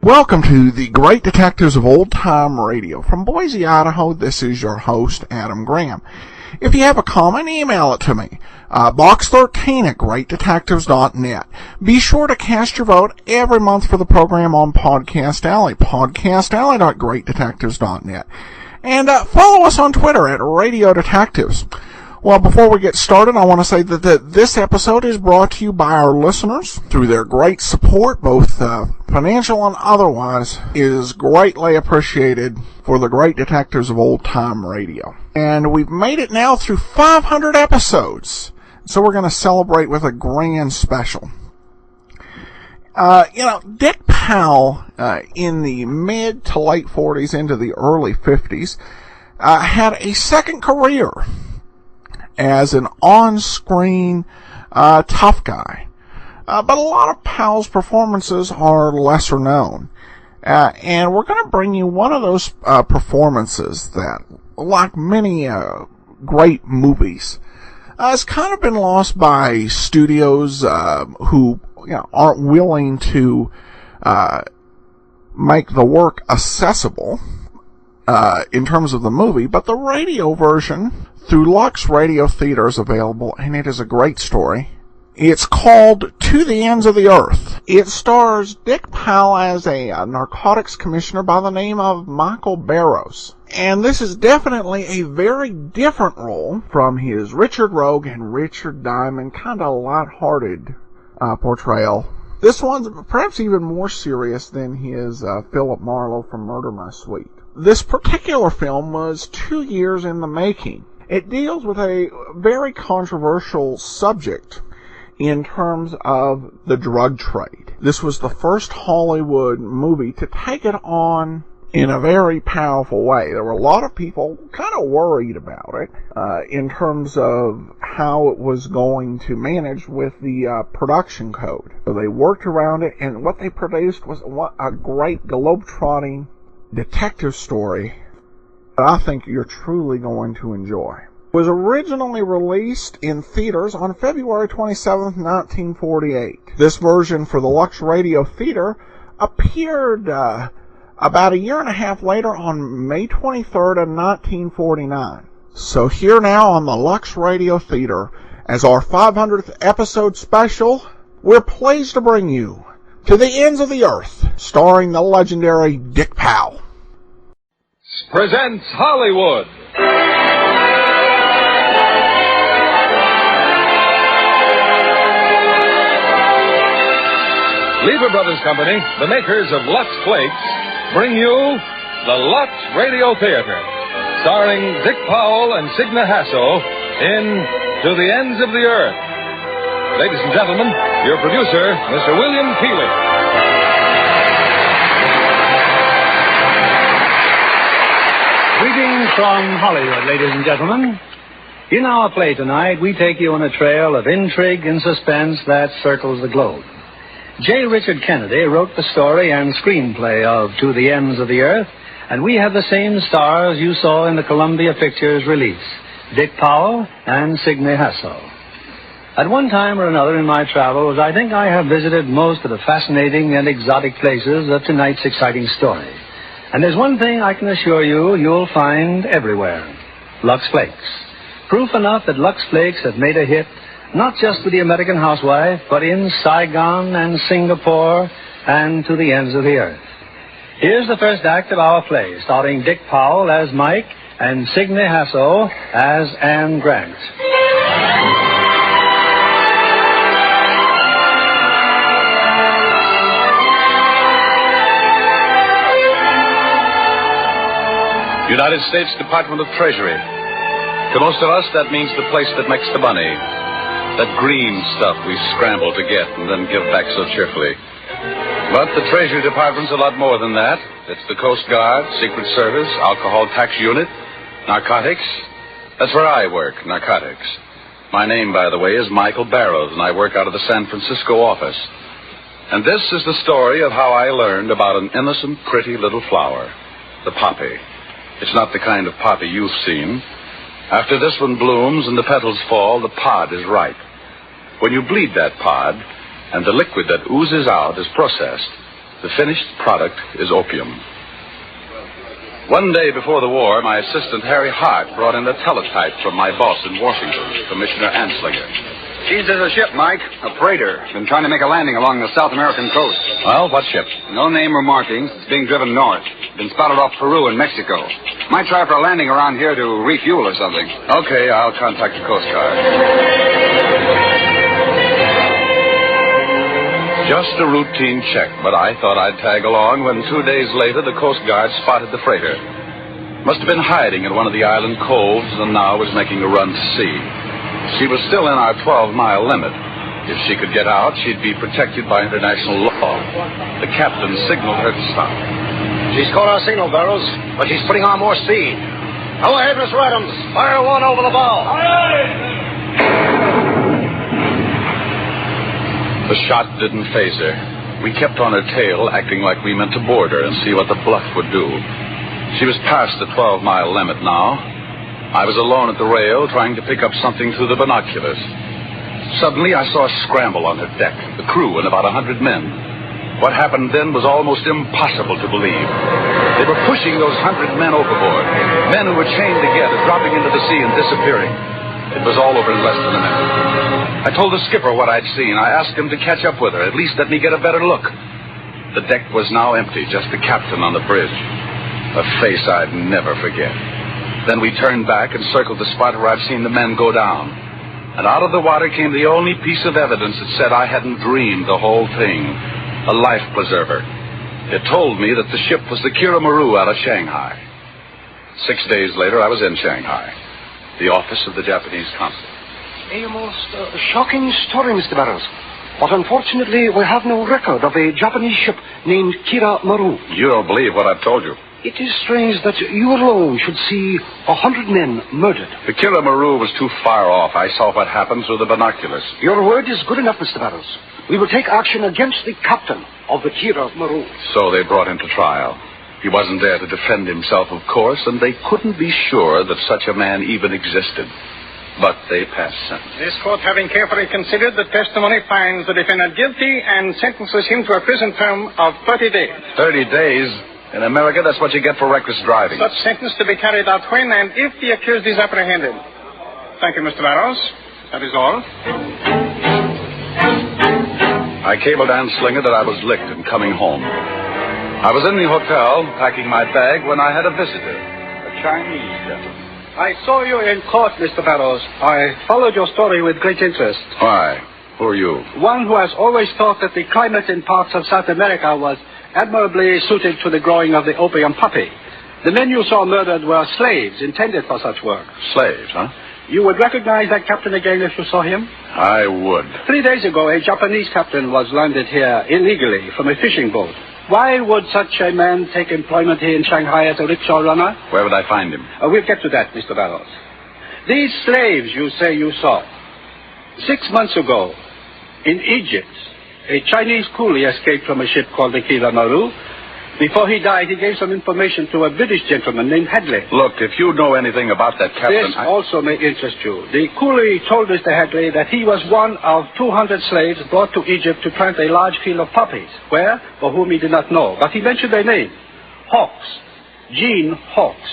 Welcome to the Great Detectives of Old Time Radio. From Boise, Idaho, this is your host, Adam Graham. If you have a comment, email it to me. Box13 at greatdetectives.net. Be sure to cast your vote every month for the program on Podcast Alley. podcastalley.greatdetectives.net. And follow us on Twitter at Radio Detectives. Well, before we get started, I want to say that this episode is brought to you by our listeners through their great support, both financial and otherwise, is greatly appreciated for the Great Detectives of Old Time Radio. And we've made it now through 500 episodes, so we're going to celebrate with a grand special. Dick Powell, in the mid to late 40s into the early 50s, had a second career as an on-screen tough guy. But a lot of Powell's performances are lesser known. And we're going to bring you one of those performances that, like many great movies, has kind of been lost by studios who aren't willing to make the work accessible in terms of the movie, but the radio version through Lux Radio Theater is available, and it is a great story. It's called To the Ends of the Earth. It stars Dick Powell as a narcotics commissioner by the name of Michael Barrows. And this is definitely a very different role from his Richard Rogue and Richard Diamond kind of lighthearted portrayal. This one's perhaps even more serious than his Philip Marlowe from Murder, My Sweet. This particular film was 2 years in the making. It deals with a very controversial subject in terms of the drug trade. This was the first Hollywood movie to take it on in a very powerful way. There were a lot of people kind of worried about it in terms of how it was going to manage with the production code. So they worked around it, and what they produced was a great globe-trotting detective story that I think you're truly going to enjoy. It was originally released in theaters on February 27th, 1948. This version for the Lux Radio Theater appeared about a year and a half later on May 23rd of 1949. So here now on the Lux Radio Theater, as our 500th episode special, we're pleased to bring you To the Ends of the Earth, starring the legendary Dick Powell. Presents Hollywood. Lever Brothers Company, the makers of Lux Flakes, bring you the Lux Radio Theater, starring Dick Powell and Signe Hasso in To the Ends of the Earth. Ladies and gentlemen, your producer, Mr. William Keeley. Greetings from Hollywood, ladies and gentlemen. In our play tonight, we take you on a trail of intrigue and suspense that circles the globe. J. Richard Kennedy wrote the story and screenplay of To the Ends of the Earth, and we have the same stars you saw in the Columbia Pictures release, Dick Powell and Signe Hasso. At one time or another in my travels, I think I have visited most of the fascinating and exotic places of tonight's exciting story. And there's one thing I can assure you you'll find everywhere: Lux Flakes. Proof enough that Lux Flakes have made a hit not just with the American housewife, but in Saigon and Singapore and to the ends of the earth. Here's the first act of our play, starring Dick Powell as Mike and Signe Hasso as Anne Grant. United States Department of Treasury. To most of us, that means the place that makes the money. That green stuff we scramble to get and then give back so cheerfully. But the Treasury Department's a lot more than that. It's the Coast Guard, Secret Service, Alcohol Tax Unit, Narcotics. That's where I work, Narcotics. My name, by the way, is Michael Barrows, and I work out of the San Francisco office. And this is the story of how I learned about an innocent, pretty little flower, the poppy. It's not the kind of poppy you've seen. After this one blooms and the petals fall, the pod is ripe. When you bleed that pod, and the liquid that oozes out is processed, the finished product is opium. One day before the war, my assistant, Harry Hart, brought in a teletype from my boss in Washington, Commissioner Anslinger. Geez, there's a ship, Mike. A freighter. Been trying to make a landing along the South American coast. Well, what ship? No name or markings. It's being driven north. Been spotted off Peru and Mexico. Might try for a landing around here to refuel or something. Okay, I'll contact the Coast Guard. Just a routine check, but I thought I'd tag along when 2 days later the Coast Guard spotted the freighter. Must have been hiding at one of the island coves and now was making a run to sea. She was still in our 12-mile limit. If she could get out, she'd be protected by international law. The captain signaled her to stop. She's caught our signal, Barrows, but she's putting on more speed. Go ahead, Miss Adams. Fire one over the bow. The shot didn't faze her. We kept on her tail, acting like we meant to board her and see what the bluff would do. She was past the 12-mile limit now. I was alone at the rail, trying to pick up something through the binoculars. Suddenly, I saw a scramble on her deck, the crew and about 100 men. What happened then was almost impossible to believe. They were pushing those 100 men overboard, men who were chained together, dropping into the sea and disappearing. It was all over in less than a minute. I told the skipper what I'd seen. I asked him to catch up with her, at least let me get a better look. The deck was now empty, just the captain on the bridge. A face I'd never forget. Then we turned back and circled the spot where I'd seen the men go down. And out of the water came the only piece of evidence that said I hadn't dreamed the whole thing. A life preserver. It told me that the ship was the Kira Maru out of Shanghai. 6 days later, I was in Shanghai, the office of the Japanese consul. A most shocking story, Mr. Barrows. But unfortunately, we have no record of a Japanese ship named Kira Maru. You don't believe what I've told you. It is strange that you alone should see 100 men murdered. The Kira Maru was too far off. I saw what happened through the binoculars. Your word is good enough, Mr. Barrows. We will take action against the captain of the Kira Maru. So they brought him to trial. He wasn't there to defend himself, of course, and they couldn't be sure that such a man even existed. But they passed sentence. This court, having carefully considered the testimony, finds the defendant guilty and sentences him to a prison term of 30 days. 30 days? In America, that's what you get for reckless driving. Such sentence to be carried out when and if the accused is apprehended. Thank you, Mr. Barrows. That is all. I cabled Anslinger that I was licked and coming home. I was in the hotel, packing my bag, when I had a visitor, a Chinese gentleman. I saw you in court, Mr. Barrows. I followed your story with great interest. Why? Who are you? One who has always thought that the climate in parts of South America was admirably suited to the growing of the opium poppy. The men you saw murdered were slaves intended for such work. Slaves, huh? You would recognize that captain again if you saw him? I would. 3 days ago, a Japanese captain was landed here illegally from a fishing boat. Why would such a man take employment here in Shanghai as a rickshaw runner? Where would I find him? We'll get to that, Mr. Barrows. These slaves you say you saw. 6 months ago, in Egypt, a Chinese coolie escaped from a ship called the Kira Maru. Before he died, he gave some information to a British gentleman named Hadley. Look, if you know anything about that captain... This also may interest you. The coolie told Mr. Hadley that he was one of 200 slaves brought to Egypt to plant a large field of poppies. Where or whom he did not know. But he mentioned their name. Hawks. Jean Hawks.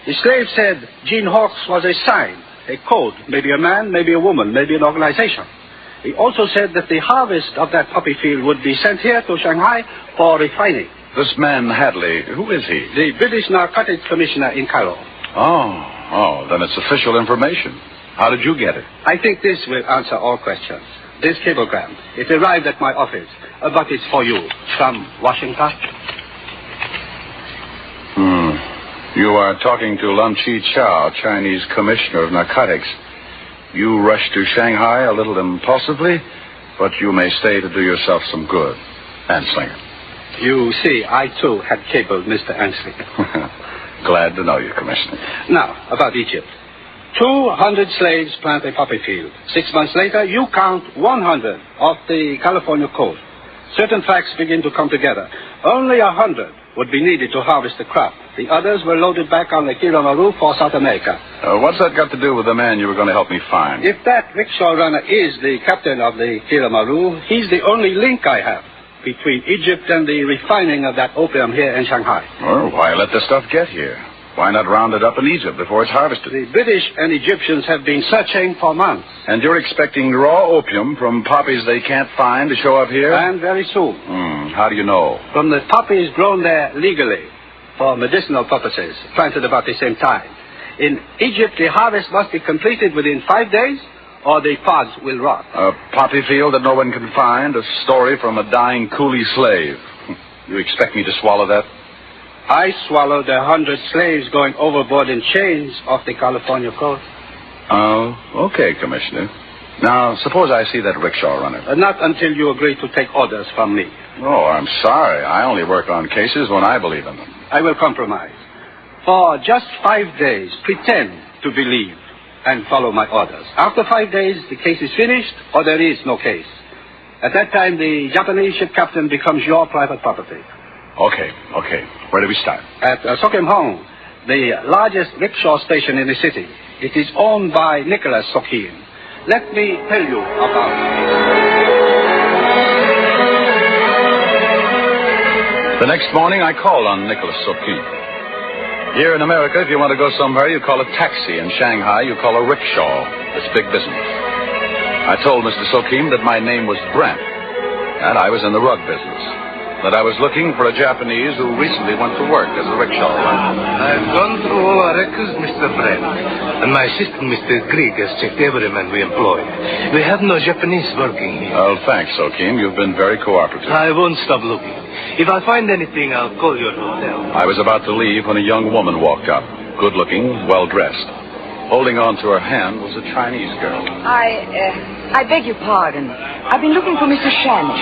The slave said Jean Hawks was a sign, a code. Maybe a man, maybe a woman, maybe an organization. He also said that the harvest of that poppy field would be sent here to Shanghai for refining. This man, Hadley, who is he? The British Narcotics Commissioner in Cairo. Oh, then it's official information. How did you get it? I think this will answer all questions. This cablegram. It arrived at my office, but it's for you. From Washington. You are talking to Lum Chi Chow, Chinese Commissioner of Narcotics. You rushed to Shanghai a little impulsively, but you may stay to do yourself some good. Anslinger. You see, I too had cabled Mr. Ansley. Glad to know you, Commissioner. Now, about Egypt. 200 slaves plant a poppy field. 6 months later, you count 100 off the California coast. Certain facts begin to come together. Only 100 would be needed to harvest the crop. The others were loaded back on the Kilimanjaro for South America. What's that got to do with the man you were going to help me find? If that rickshaw runner is the captain of the Kilimanjaro, he's the only link I have between Egypt and the refining of that opium here in Shanghai. Well, why let the stuff get here? Why not round it up in Egypt before it's harvested? The British and Egyptians have been searching for months. And you're expecting raw opium from poppies they can't find to show up here? And very soon. How do you know? From the poppies grown there legally for medicinal purposes, planted about the same time. In Egypt, the harvest must be completed within 5 days, or the pods will rot. A poppy field that no one can find, a story from a dying coolie slave. You expect me to swallow that? I swallowed 100 slaves going overboard in chains off the California coast. Oh, okay, Commissioner. Now, suppose I see that rickshaw runner. Not until you agree to take orders from me. Oh, I'm sorry. I only work on cases when I believe in them. I will compromise. For just 5 days, pretend to believe and follow my orders. After 5 days, the case is finished or there is no case. At that time, the Japanese ship captain becomes your private property. Okay. Where do we start? At Sokhim, the largest rickshaw station in the city. It is owned by Nicholas Sokhim. Let me tell you about it. The next morning, I called on Nicholas Sokhim. Here in America, if you want to go somewhere, you call a taxi. In Shanghai, you call a rickshaw. It's big business. I told Mr. Sokhim that my name was Brent, and I was in the rug business. That I was looking for a Japanese who recently went to work as a rickshaw runner. I've gone through all our records, Mr. Brent, and my assistant, Mr. Grieg, has checked every man we employ. We have no Japanese working here. Oh, thanks, Sokhim. You've been very cooperative. I won't stop looking. If I find anything, I'll call your hotel. I was about to leave when a young woman walked up, good-looking, well-dressed. Holding on to her hand was a Chinese girl. I beg your pardon. I've been looking for Mr. Shannon.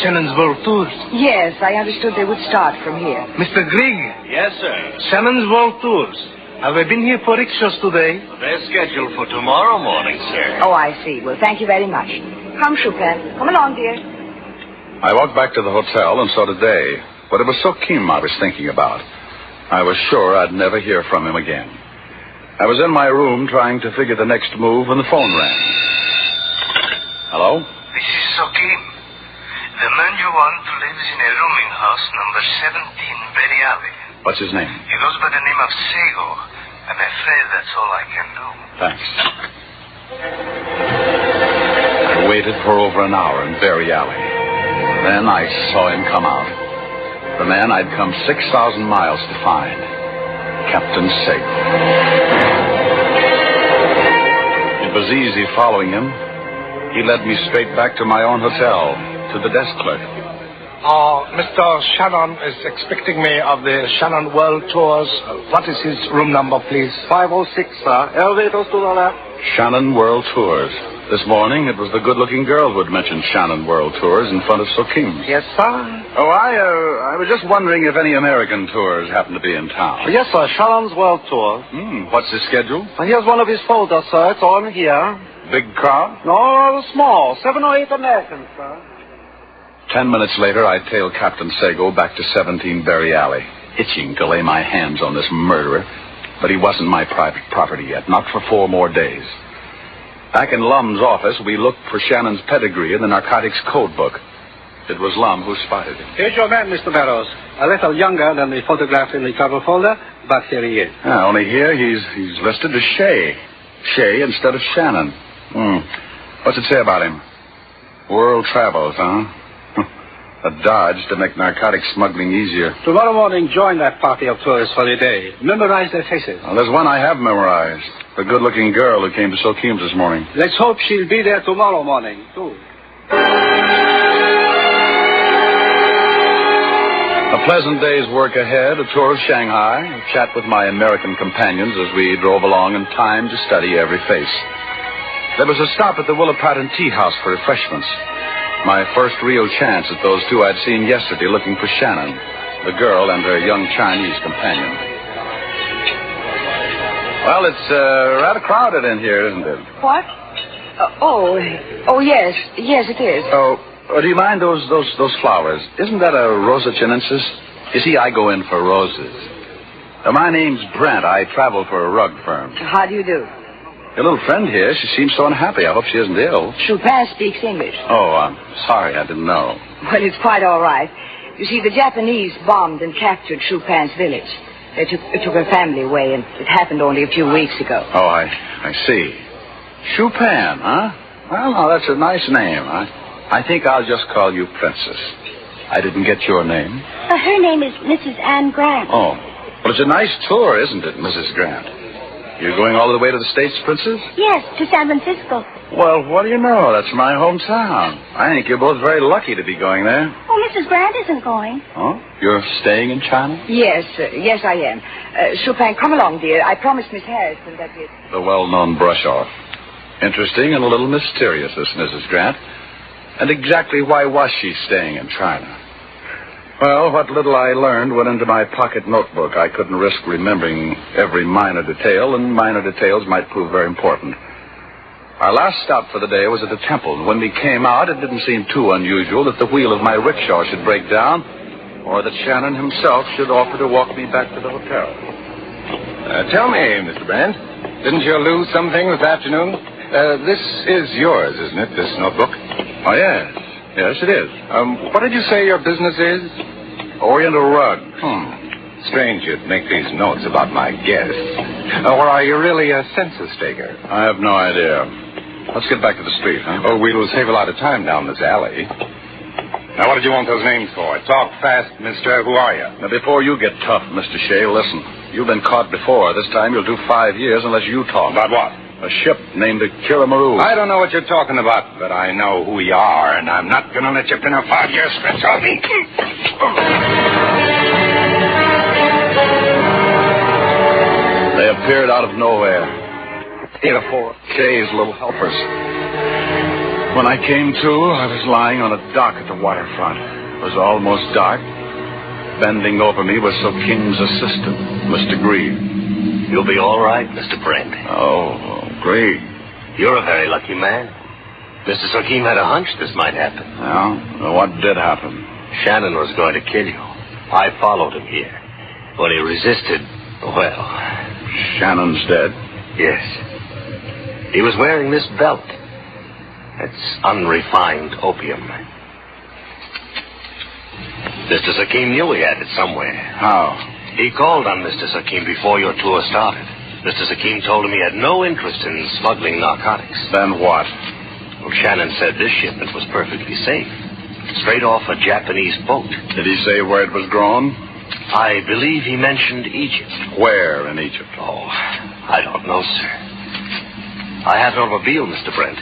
Shannon's World Tours. Yes, I understood they would start from here. Mr. Grieg. Yes, sir. Shannon's World Tours. Have I been here for rickshaws today? They're scheduled for tomorrow morning, sir. Oh, I see. Well, thank you very much. Come, Chupin. Come along, dear. I walked back to the hotel, and so did they. But it was Sokhim I was thinking about. I was sure I'd never hear from him again. I was in my room trying to figure the next move when the phone rang. Hello? This is Sokhim. The man you want lives in a rooming house, number 17, Berry Alley. What's his name? He goes by the name of Sego. I'm afraid that's all I can do. Thanks. I waited for over an hour in Berry Alley. Then I saw him come out. The man I'd come 6,000 miles to find. Captain Sego. It was easy following him. He led me straight back to my own hotel, to the desk clerk. Mr. Shannon is expecting me of the Shannon World Tours. What is his room number, please? 506, sir. Elevators to the left. Shannon World Tours. This morning, it was the good-looking girl who had mentioned Shannon World Tours in front of Sokhim's. Yes, sir. Oh, I was just wondering if any American tours happen to be in town. Yes, sir. Shannon's World Tour. What's the schedule? Here's one of his folders, sir. It's on here. Big crowd? No, rather small. 7 or 8 Americans, sir. 10 minutes later, I tailed Captain Sego back to 17 Berry Alley, itching to lay my hands on this murderer. But he wasn't my private property yet, not for 4 more days. Back in Lum's office, we looked for Shannon's pedigree in the narcotics code book. It was Lum who spotted him. Here's your man, Mr. Barrows. A little younger than the photograph in the cover folder, but here he is. Only here he's listed as Shea. Shea instead of Shannon. What's it say about him? World travels, huh? A dodge to make narcotic smuggling easier. Tomorrow morning, join that party of tourists for the day. Memorize their faces. Well, there's one I have memorized. The good-looking girl who came to Sokhim's this morning. Let's hope she'll be there tomorrow morning, too. A pleasant day's work ahead, a tour of Shanghai, a chat with my American companions as we drove along, and time to study every face. There was a stop at the Willa Pratt and Tea House for refreshments. My first real chance at those two I'd seen yesterday looking for Shannon, the girl and her young Chinese companion. Well, it's rather crowded in here, isn't it? What? Oh, yes. Yes, it is. Oh, do you mind those flowers? Isn't that a Rosa chinensis? You see, I go in for roses. My name's Brent. I travel for a rug firm. How do you do? Your little friend here, she seems so unhappy. I hope she isn't ill. Chopin speaks English. Oh, I'm sorry. I didn't know. Well, it's quite all right. You see, the Japanese bombed and captured Chopin's village. They took her family away, and it happened only a few weeks ago. Oh, I see. Chopin, huh? Well, now, that's a nice name. I think I'll just call you Princess. I didn't get your name. Her name is Mrs. Anne Grant. Oh, well, it's a nice tour, isn't it, Mrs. Grant? You're going all the way to the States, Princess? Yes, to San Francisco. Well, what do you know? That's my hometown. I think you're both very lucky to be going there. Oh, Mrs. Grant isn't going. Oh? You're staying in China? Yes, yes, I am. Chopin, come along, dear. I promised Miss Harrison that we'd... The well-known brush-off. Interesting and a little mysterious, this Mrs. Grant. And exactly why was she staying in China? Well, what little I learned went into my pocket notebook. I couldn't risk remembering every minor detail, and minor details might prove very important. Our last stop for the day was at the temple, and when we came out, it didn't seem too unusual that the wheel of my rickshaw should break down, or that Shannon himself should offer to walk me back to the hotel. Tell me, Mr. Brand, didn't you lose something this afternoon? This is yours, isn't it, this notebook? Oh, yes. Yes, it is. What did you say your business is? Oriental rug. Strange you'd make these notes about my guests. Or are you really a census taker? I have no idea. Let's get back to the street, huh? Oh, we'll save a lot of time down this alley. Now, what did you want those names for? Talk fast, mister. Who are you? Now, before you get tough, Mr. Shea, listen. You've been caught before. This time you'll do 5 years unless you talk. About what? A ship named the Kiramaru. I don't know what you're talking about, but I know who you are, and I'm not going to let you pin a 5-year stretch on me. They appeared out of nowhere. 3 or 4 Shay's little helpers. When I came to, I was lying on a dock at the waterfront. It was almost dark. Bending over me was Sokim's assistant, Mr. Grieg. You'll be all right, Mr. Brent. Oh, Grieg. You're a very lucky man. Mr. Sokim had a hunch this might happen. Well, what did happen? Shannon was going to kill you. I followed him here. When he resisted, well... Shannon's dead? Yes. He was wearing this belt. It's unrefined opium. Mr. Sokim knew he had it somewhere. How? He called on Mr. Sokim before your tour started. Mr. Sokim told him he had no interest in smuggling narcotics. Then what? Well, Shannon said this shipment was perfectly safe. Straight off a Japanese boat. Did he say where it was grown? I believe he mentioned Egypt. Where in Egypt? Oh, I don't know, sir. I have an automobile, Mr. Brent.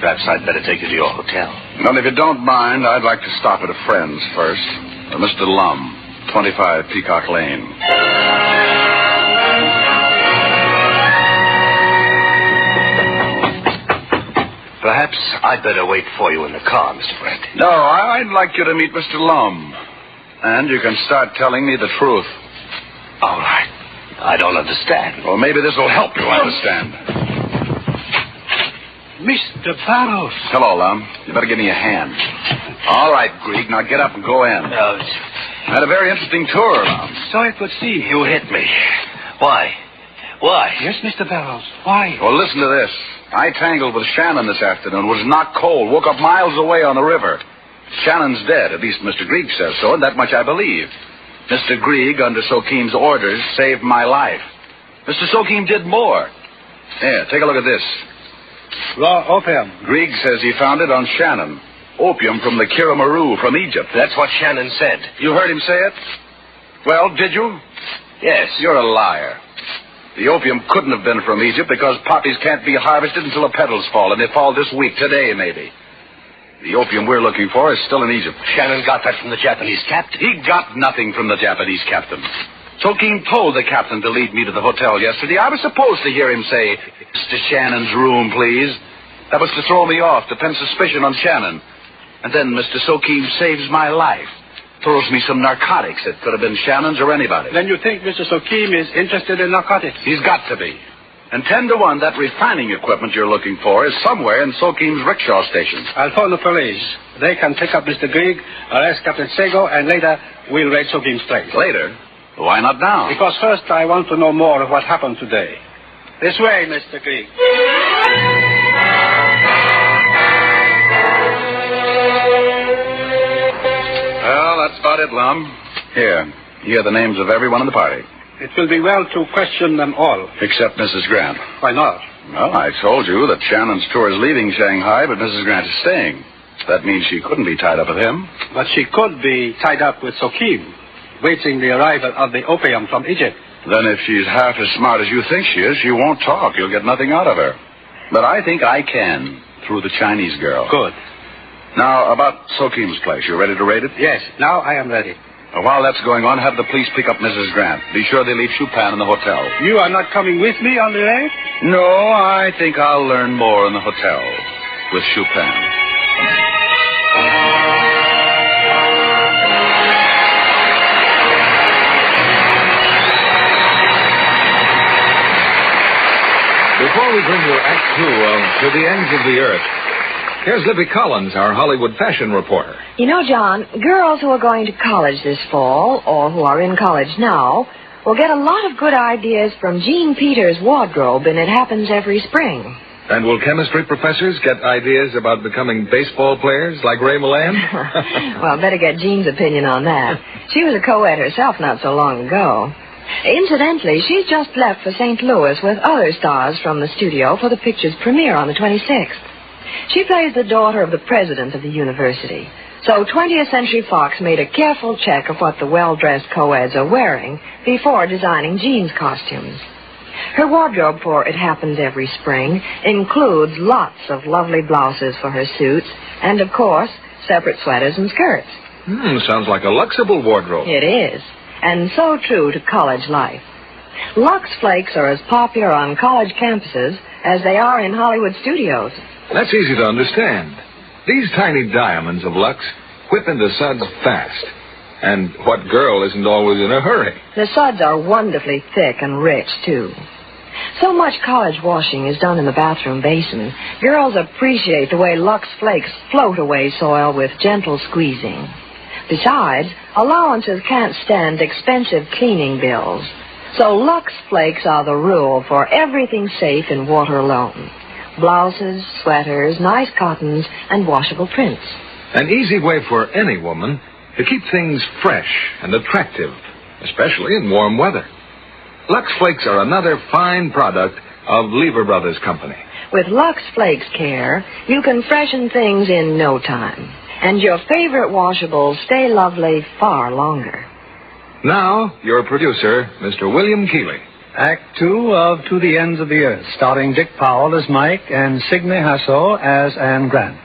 Perhaps I'd better take you to your hotel. Well, if you don't mind, I'd like to stop at a friend's first. Mr. Lum, 25 Peacock Lane. Perhaps I'd better wait for you in the car, Mr. Brent. No, I'd like you to meet Mr. Lum. And you can start telling me the truth. All right. I don't understand. Well, maybe this will help you understand. Mr. Barrows. Hello, Lum. You better give me a hand. All right, Grieg. Now get up and go in. I had a very interesting tour, Lum. So I could see. You hit me. Why? Why? Yes, Mr. Barrows. Why? Well, listen to this. I tangled with Shannon this afternoon, was knocked cold, woke up miles away on the river. Shannon's dead, at least Mr. Grieg says so, and that much I believe. Mr. Grieg, under Sokim's orders, saved my life. Mr. Sokim did more. Here, take a look at this. Raw opium. Grieg says he found it on Shannon. Opium from the Kiramaru, from Egypt. That's what Shannon said. You heard him say it? Well, did you? Yes. You're a liar. The opium couldn't have been from Egypt because poppies can't be harvested until the petals fall, and they fall this week, today maybe. The opium we're looking for is still in Egypt. Shannon got that from the Japanese captain. He got nothing from the Japanese captain. Sokim told the captain to lead me to the hotel yesterday. I was supposed to hear him say, "Mr. Shannon's room, please." That was to throw me off, to pin suspicion on Shannon. And then Mr. Sokeem saves my life. Throws me some narcotics that could have been Shannon's or anybody. Then you think Mr. Sokeem is interested in narcotics? He's got to be. And 10 to 1, that refining equipment you're looking for is somewhere in Sokeem's rickshaw station. I'll phone the police. They can pick up Mr. Grieg, arrest Captain Sego, and later we'll raid Sokeem's place. Later? Why not now? Because first I want to know more of what happened today. This way, Mr. Grieg. Well, that's about it, Lum. Here are the names of everyone in the party. It will be well to question them all. Except Mrs. Grant. Why not? Well, I told you that Shannon's tour is leaving Shanghai, but Mrs. Grant is staying. That means she couldn't be tied up with him. But she could be tied up with Sokeem, waiting the arrival of the opium from Egypt. Then if she's half as smart as you think she is, she won't talk. You'll get nothing out of her. But I think I can, through the Chinese girl. Good. Now, about Sokeem's place. You ready to raid it? Yes, now I am ready. While that's going on, have the police pick up Mrs. Grant. Be sure they leave Chupin in the hotel. You are not coming with me on the raid? No, I think I'll learn more in the hotel with Chupin. Before we bring you Act 2 of To the Ends of the Earth, here's Libby Collins, our Hollywood fashion reporter. You know, John, girls who are going to college this fall, or who are in college now, will get a lot of good ideas from Jean Peters' wardrobe, and it happens every spring. And will chemistry professors get ideas about becoming baseball players like Ray Milland? Well, better get Jean's opinion on that. She was a co-ed herself not so long ago. Incidentally, she's just left for St. Louis with other stars from the studio for the picture's premiere on the 26th. She plays the daughter of the president of the university. So 20th Century Fox made a careful check of what the well-dressed co-eds are wearing before designing Jean's costumes. Her wardrobe for It Happens Every Spring includes lots of lovely blouses for her suits and, of course, separate sweaters and skirts. Sounds like a Luxable wardrobe. It is, and so true to college life. Lux Flakes are as popular on college campuses as they are in Hollywood studios. That's easy to understand. These tiny diamonds of Lux whip into suds fast. And what girl isn't always in a hurry? The suds are wonderfully thick and rich, too. So much college washing is done in the bathroom basin. Girls appreciate the way Lux Flakes float away soil with gentle squeezing. Besides, allowances can't stand expensive cleaning bills. So Lux Flakes are the rule for everything safe in water alone. Blouses, sweaters, nice cottons, and washable prints. An easy way for any woman to keep things fresh and attractive, especially in warm weather. Lux Flakes are another fine product of Lever Brothers Company. With Lux Flakes care, you can freshen things in no time. And your favorite washables stay lovely far longer. Now, your producer, Mr. William Keeley. Act 2 of To the Ends of the Earth, starring Dick Powell as Mike and Signe Hasso as Anne Grant.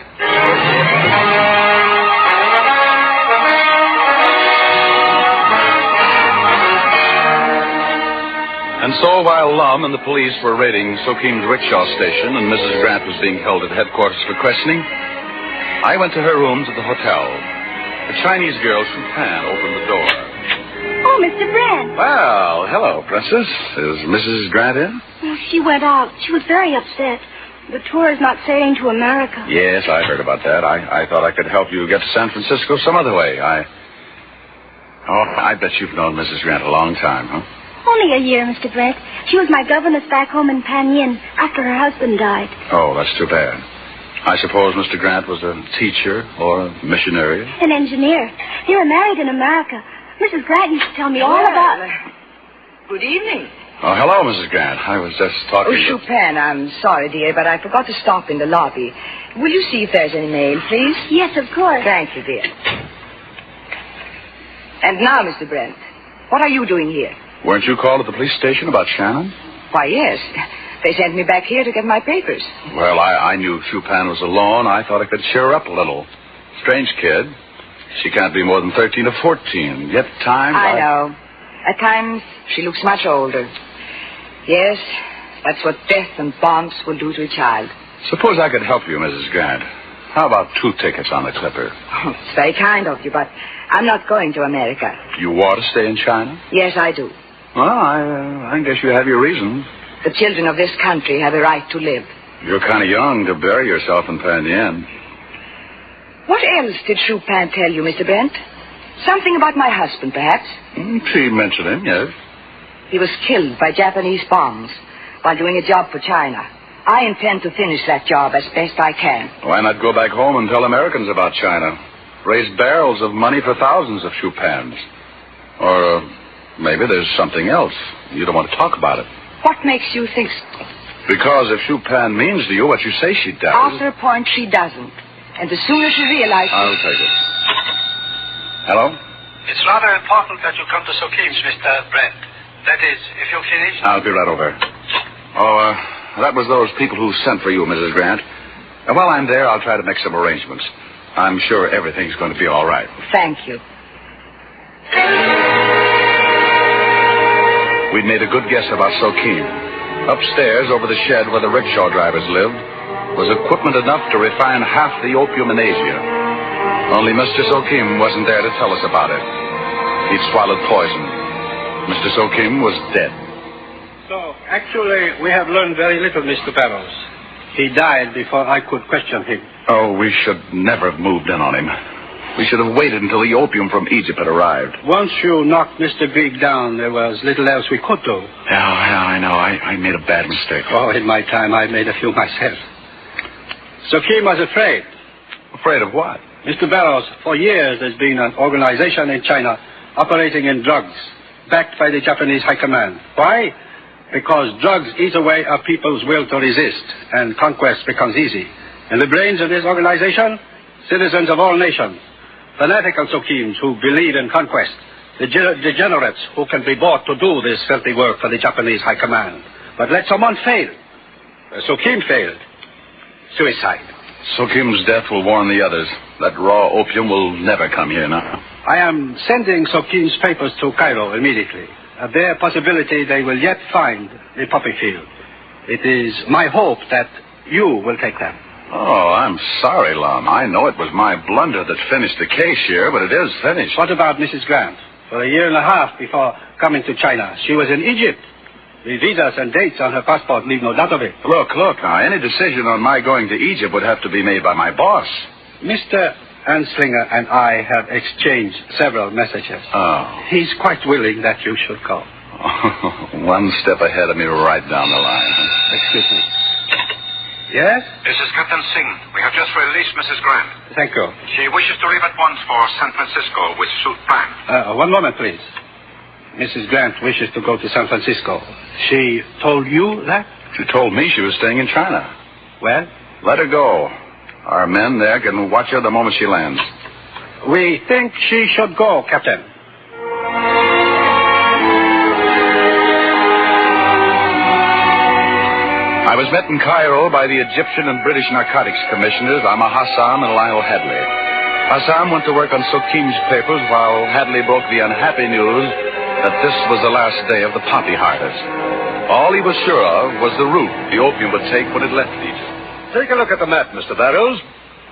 And so while Lum and the police were raiding Sokeem's rickshaw station and Mrs. Grant was being held at headquarters for questioning, I went to her rooms at the hotel. The Chinese girl, Chupin, opened the door. Oh, Mr. Brent. Well, hello, Princess. Is Mrs. Grant in? Oh, she went out. She was very upset. The tour is not sailing to America. Yes, I heard about that. I thought I could help you get to San Francisco some other way. I bet you've known Mrs. Grant a long time, huh? Only a year, Mr. Brent. She was my governess back home in Panyin after her husband died. Oh, that's too bad. I suppose Mr. Grant was a teacher or a missionary? An engineer. They were married in America. Mrs. Grant used to tell me all about... Good evening. Oh, hello, Mrs. Grant. I was just talking to... Chupin, I'm sorry, dear, but I forgot to stop in the lobby. Will you see if there's any mail, please? Yes, of course. Thank you, dear. And now, Mr. Brent, what are you doing here? Weren't you called at the police station about Shannon? Why, yes. They sent me back here to get my papers. Well, I knew Chupin was alone. I thought I could cheer her up a little. Strange kid. She can't be more than 13 or 14. Yet time... I know. At times, she looks much older. Yes, that's what death and bombs will do to a child. Suppose I could help you, Mrs. Grant. How about 2 tickets on the Clipper? Oh, it's very kind of you, but I'm not going to America. You want to stay in China? Yes, I do. Well, I guess you have your reasons. The children of this country have a right to live. You're kind of young to bury yourself in Panyin. What else did Chupin tell you, Mr. Brent? Something about my husband, perhaps? She mentioned him, yes. He was killed by Japanese bombs while doing a job for China. I intend to finish that job as best I can. Why not go back home and tell Americans about China? Raise barrels of money for thousands of Chupins. Or maybe there's something else. You don't want to talk about it. What makes you think so? Because if Chupin means to you what you say she does... After a point, she doesn't. And the sooner she realizes... I'll take it. Hello? It's rather important that you come to Sokim's, Mr. Brent. That is, if you're finished... I'll be right over. Oh, that was those people who sent for you, Mrs. Grant. And while I'm there, I'll try to make some arrangements. I'm sure everything's going to be all right. Thank you. We'd made a good guess about Sokim. Upstairs, over the shed where the rickshaw drivers lived, was equipment enough to refine half the opium in Asia. Only Mr. Sokim wasn't there to tell us about it. He'd swallowed poison. Mr. Sokim was dead. So, actually, we have learned very little, Mr. Barrows. He died before I could question him. Oh, we should never have moved in on him. We should have waited until the opium from Egypt had arrived. Once you knocked Mr. Big down, there was little else we could do. Yeah, I know. I made a bad mistake. Oh, in my time, I made a few myself. Sokim was afraid. Afraid of what? Mr. Barrows, for years there's been an organization in China operating in drugs, backed by the Japanese High Command. Why? Because drugs eat away a people's will to resist, and conquest becomes easy. And the brains of this organization? Citizens of all nations. Fanatical Sokims who believe in conquest. The degenerates who can be bought to do this filthy work for the Japanese High Command. But let someone fail. Sokim failed. Suicide. Sokim's death will warn the others. That raw opium will never come here now. I am sending Sokim's papers to Cairo immediately. A bare possibility they will yet find the poppy field. It is my hope that you will take them. Oh, I'm sorry, Lum. I know it was my blunder that finished the case here, but it is finished. What about Mrs. Grant? For a year and a half before coming to China, she was in Egypt. The visas and dates on her passport leave no doubt of it. Look, now, any decision on my going to Egypt would have to be made by my boss. Mr. Anslinger and I have exchanged several messages. Oh. He's quite willing that you should go. One step ahead of me right down the line. Excuse me. Yes? This is Captain Singh. We have just released Mrs. Grant. Thank you. She wishes to leave at once for San Francisco with suit Brand. One moment, please. Mrs. Grant wishes to go to San Francisco. She told you that? She told me she was staying in China. Well? Let her go. Our men there can watch her the moment she lands. We think she should go, Captain. I was met in Cairo by the Egyptian and British Narcotics Commissioners Ahmad Hassam and Lionel Hadley. Hassam went to work on Sokim's papers while Hadley broke the unhappy news that this was the last day of the poppy harvest. All he was sure of was the route the opium would take when it left Egypt. Take a look at the map, Mr. Barrows.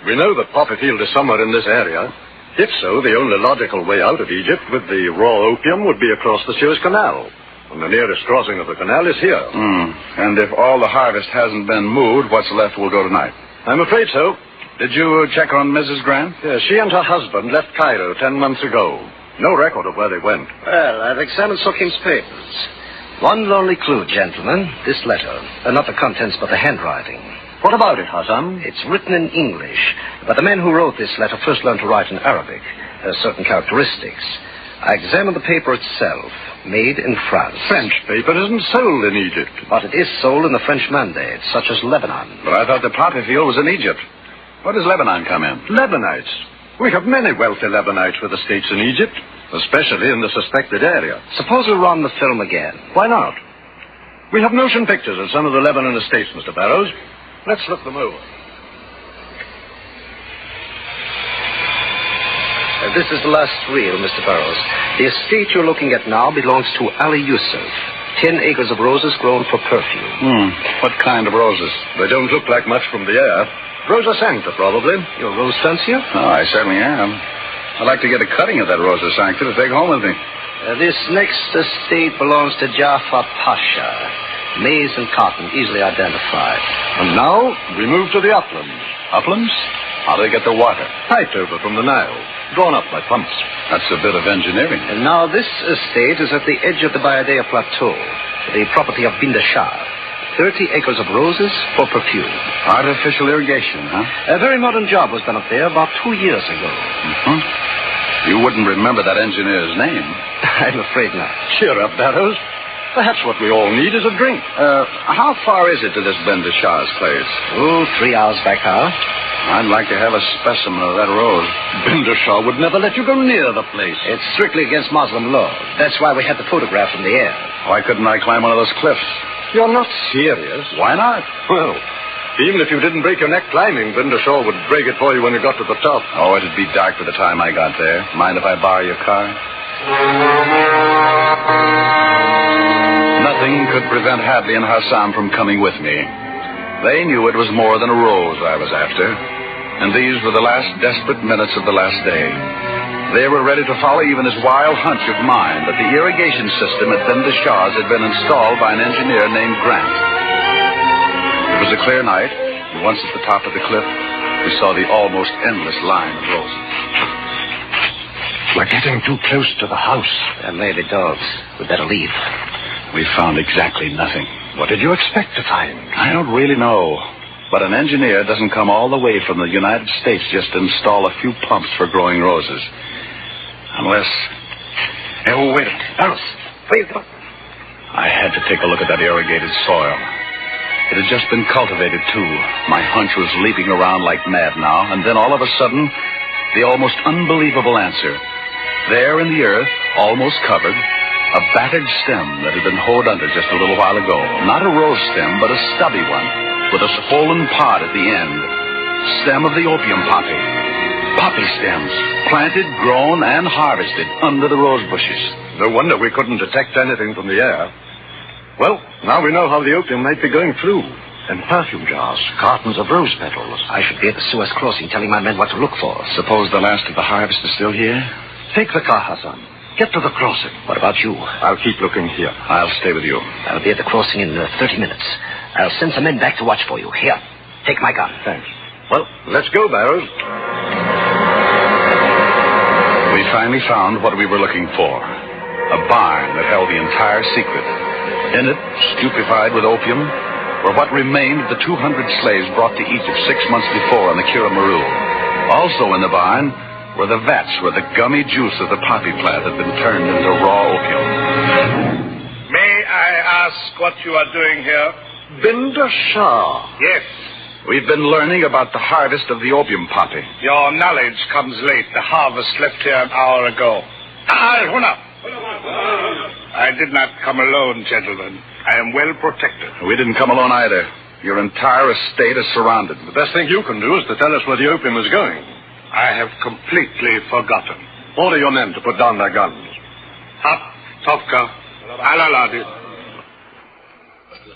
We know that poppy field is somewhere in this area. If so, the only logical way out of Egypt with the raw opium would be across the Suez Canal. And the nearest crossing of the canal is here. And if all the harvest hasn't been moved, what's left will go tonight. I'm afraid so. Did you check on Mrs. Grant? Yes, she and her husband left Cairo 10 months ago. No record of where they went. Well, I've examined Sokim's papers. One lonely clue, gentlemen. This letter. Not the contents, but the handwriting. What about it, Hassam? It's written in English, but the man who wrote this letter first learned to write in Arabic. Certain characteristics. I examined the paper itself, made in France. French paper isn't sold in Egypt. But it is sold in the French mandate, such as Lebanon. But I thought the poppy field was in Egypt. Where does Lebanon come in? Lebanites. We have many wealthy Lebanites with estates in Egypt, especially in the suspected area. Suppose we run the film again. Why not? We have motion pictures of some of the Lebanon estates, Mr. Barrows. Let's look them over. This is the last reel, Mr. Barrows. The estate you're looking at now belongs to Ali Yusuf. 10 acres of roses grown for perfume. What kind of roses? They don't look like much from the air. Rosa Sancta, probably. You're Rose Stancia? Oh, I certainly am. I'd like to get a cutting of that Rosa Sancta to take home with me. This next estate belongs to Jafar Pasha. Maize and cotton, easily identified. And now, we move to the uplands. Uplands? How do they get the water? Piped over from the Nile, drawn up by pumps. That's a bit of engineering. And now this estate is at the edge of the Bayadea Plateau, the property of Binda Shah. 30 acres of roses for perfume. Artificial irrigation, huh? A very modern job was done up there about 2 years ago. Mm-hmm. You wouldn't remember that engineer's name. I'm afraid not. Cheer up, Barrows. Perhaps what we all need is a drink. How far is it to this Binda Shah's place? Oh, 3 hours by car. I'd like to have a specimen of that rose. Binda Shah would never let you go near the place. It's strictly against Muslim law. That's why we had the photograph from the air. Why couldn't I climb one of those cliffs? You're not serious. Why not? Well, even if you didn't break your neck climbing, Binda Shah would break it for you when you got to the top. Oh, it'd be dark by the time I got there. Mind if I borrow your car? Nothing could prevent Hadley and Hassan from coming with me. They knew it was more than a rose I was after, and these were the last desperate minutes of the last day. They were ready to follow even his wild hunch of mine that the irrigation system at Binda Shah's had been installed by an engineer named Grant. It was a clear night, and once at the top of the cliff, we saw the almost endless line of roses. We're getting too close to the house. There may be dogs. We'd better leave. We found exactly nothing. What did you expect to find? I don't really know. But an engineer doesn't come all the way from the United States just to install a few pumps for growing roses. Unless... Oh, wait. Barrows, where you going? I had to take a look at that irrigated soil. It had just been cultivated, too. My hunch was leaping around like mad now, and then all of a sudden, the almost unbelievable answer. There in the earth, almost covered, a battered stem that had been hoed under just a little while ago. Not a rose stem, but a stubby one, with a swollen pod at the end. Stem of the opium poppy. Poppy stems, planted, grown, and harvested under the rose bushes. No wonder we couldn't detect anything from the air. Well, now we know how the opium might be going through. And perfume jars, cartons of rose petals. I should be at the Suez crossing telling my men what to look for. Suppose the last of the harvest is still here? Take the car, Hassan. Get to the crossing. What about you? I'll keep looking here. I'll stay with you. I'll be at the crossing in 30 minutes. I'll send some men back to watch for you. Here, take my gun. Thanks. Well, let's go, Barrows. We finally found what we were looking for. A barn that held the entire secret. In it, stupefied with opium, were what remained of the 200 slaves brought to Egypt 6 months before on the Kira-Maru. Also in the barn were the vats where the gummy juice of the poppy plant had been turned into raw opium. May I ask what you are doing here? Binda Shah. Yes. We've been learning about the harvest of the opium poppy. Your knowledge comes late. The harvest left here an hour ago. I did not come alone, gentlemen. I am well protected. We didn't come alone either. Your entire estate is surrounded. The best thing you can do is to tell us where the opium is going. I have completely forgotten. Order your men to put down their guns. Hap, Tovka, Alaladi.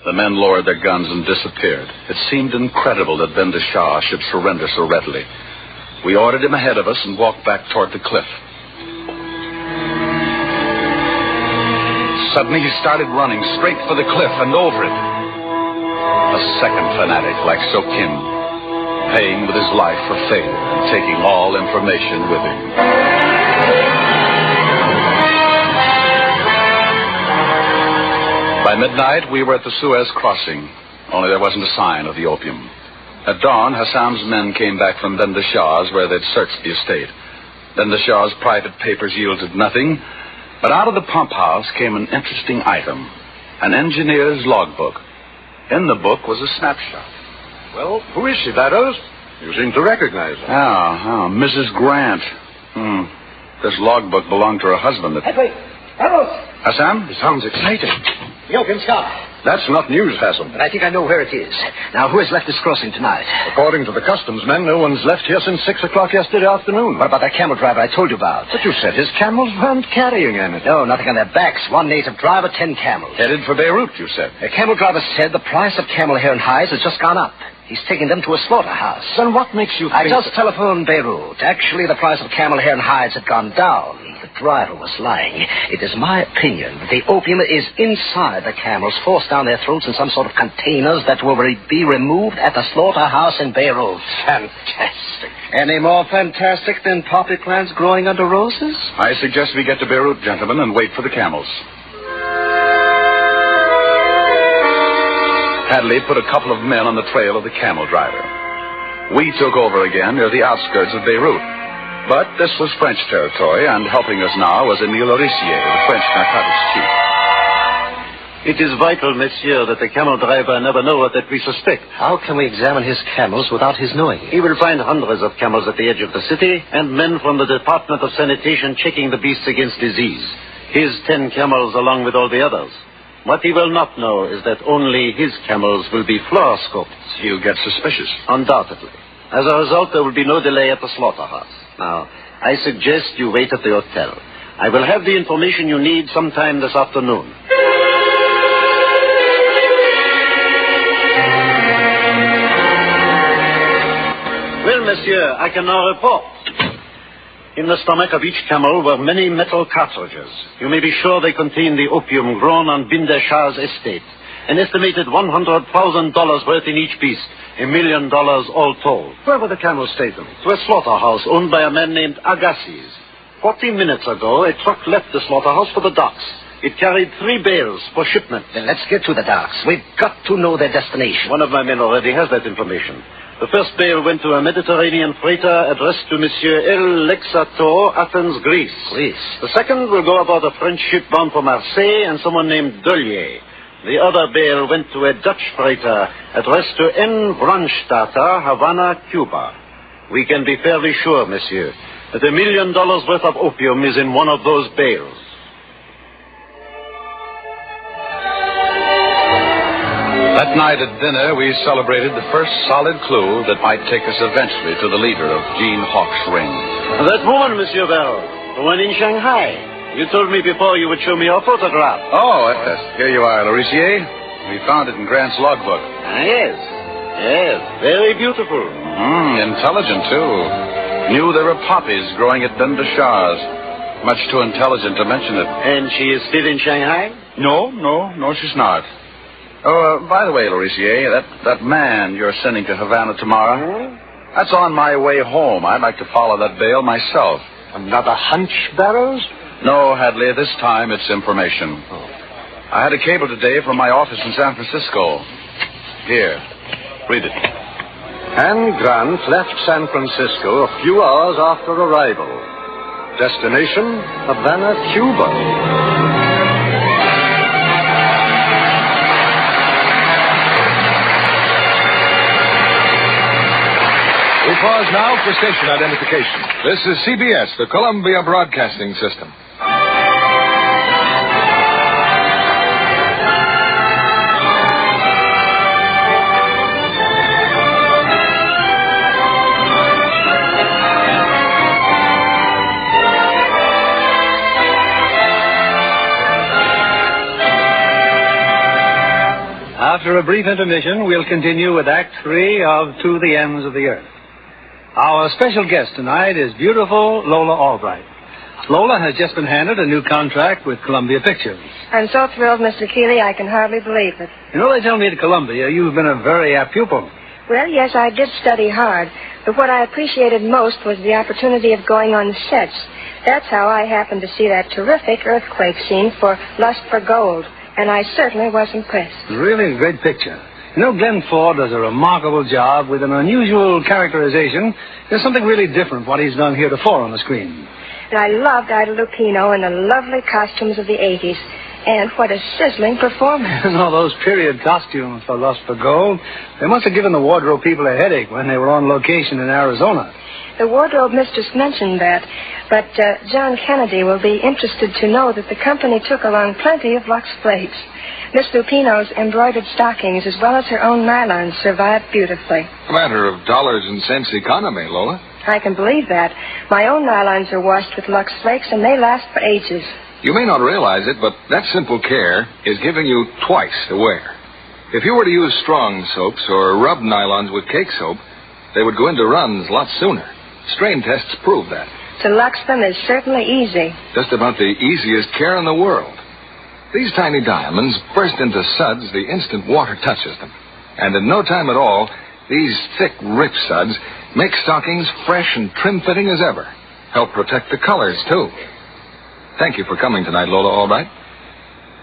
The men lowered their guns and disappeared. It seemed incredible that Binda Shah should surrender so readily. We ordered him ahead of us and walked back toward the cliff. Suddenly he started running straight for the cliff and over it. A second fanatic like Sokim, paying with his life for faith and taking all information with him. By midnight, we were at the Suez crossing, only there wasn't a sign of the opium. At dawn, Hassan's men came back from Binda Shah's where they'd searched the estate. Binda Shah's private papers yielded nothing, but out of the pump house came an interesting item, an engineer's logbook. In the book was a snapshot. Well, who is she, Barrows? You seem to recognize her. Oh, Mrs. Grant. This logbook belonged to her husband. Hey, wait. Barrows! Hassan? It sounds exciting. The opium scar. That's not news, Hassan. But I think I know where it is. Now, who has left this crossing tonight? According to the customs men, no one's left here since 6 o'clock yesterday afternoon. What about that camel driver I told you about? But you said his camels weren't carrying anything. No, nothing on their backs. 1 native driver, 10 camels. Headed for Beirut, you said. The camel driver said the price of camel hair and hides has just gone up. He's taking them to a slaughterhouse. Then what makes you I think... just telephoned Beirut. Actually, the price of camel hair and hides had gone down. The driver was lying. It is my opinion that the opium is inside the camels, forced down their throats in some sort of containers that will be removed at the slaughterhouse in Beirut. Fantastic. Any more fantastic than poppy plants growing under roses? I suggest we get to Beirut, gentlemen, and wait for the camels. Hadley put a couple of men on the trail of the camel driver. We took over again near the outskirts of Beirut. But this was French territory, and helping us now was Emile Aurissier, the French narcotics chief. It is vital, monsieur, that the camel driver never know that we suspect. How can we examine his camels without his knowing it? He will find hundreds of camels at the edge of the city, and men from the Department of Sanitation checking the beasts against disease. His 10 camels along with all the others. What he will not know is that only his camels will be fluoroscoped. You get suspicious. Undoubtedly. As a result, there will be no delay at the slaughterhouse. Now, I suggest you wait at the hotel. I will have the information you need sometime this afternoon. Well, monsieur, I can now report. In the stomach of each camel were many metal cartridges. You may be sure they contain the opium grown on Binder Shah's estate. An estimated $100,000 worth in each beast. $1 million all told. Where were the camels taken? To a slaughterhouse owned by a man named Agassiz. 40 minutes ago, a truck left the slaughterhouse for the docks. It carried 3 bales for shipment. Then let's get to the docks. We've got to know their destination. One of my men already has that information. The first bale went to a Mediterranean freighter addressed to Monsieur El Lexator, Athens, Greece. The second will go aboard a French ship bound for Marseille and someone named Delier. The other bale went to a Dutch freighter addressed to N. Brandstatter, Havana, Cuba. We can be fairly sure, monsieur, that $1 million worth of opium is in one of those bales. That night at dinner, we celebrated the first solid clue that might take us eventually to the leader of Gene Hawk's ring. That woman, Monsieur Barrows, the one in Shanghai. You told me before you would show me her photograph. Oh, yes. Here you are, Laurissier. We found it in Grant's logbook. Yes, very beautiful. Intelligent, too. Knew there were poppies growing at Binder Shah's. Much too intelligent to mention it. And she is still in Shanghai? No, she's not. Oh, by the way, Laurissier, that man you're sending to Havana tomorrow, that's on my way home. I'd like to follow that bale myself. Another hunch, Barrows? No, Hadley, this time it's information. I had a cable today from my office in San Francisco. Here, read it. Anne Grant left San Francisco a few hours after arrival. Destination, Havana, Cuba. We pause now for station identification. This is CBS, the Columbia Broadcasting System. After a brief intermission, we'll continue with Act 3 of To the Ends of the Earth. Our special guest tonight is beautiful Lola Albright. Lola has just been handed a new contract with Columbia Pictures. I'm so thrilled, Mr. Keeley, I can hardly believe it. You know, they tell me at Columbia you've been a very apt pupil. Well, yes, I did study hard, but what I appreciated most was the opportunity of going on sets. That's how I happened to see that terrific earthquake scene for Lust for Gold, and I certainly was impressed. Really a great picture. You know, Glenn Ford does a remarkable job with an unusual characterization. There's something really different what he's done heretofore on the screen. And I loved Ida Lupino and the lovely costumes of the 80s. And what a sizzling performance. And all those period costumes for Lust for Gold, they must have given the wardrobe people a headache when they were on location in Arizona. The wardrobe mistress mentioned that, but John Kennedy will be interested to know that the company took along plenty of Lux plates. Miss Lupino's embroidered stockings, as well as her own nylons, survived beautifully. A matter of dollars and cents economy, Lola. I can believe that. My own nylons are washed with Lux Flakes, and they last for ages. You may not realize it, but that simple care is giving you twice the wear. If you were to use strong soaps or rub nylons with cake soap, they would go into runs a lot sooner. Strain tests prove that. To lux them is certainly easy. Just about the easiest care in the world. These tiny diamonds burst into suds the instant water touches them. And in no time at all, these thick rip suds make stockings fresh and trim-fitting as ever. Help protect the colors, too. Thank you for coming tonight, Lola Albright.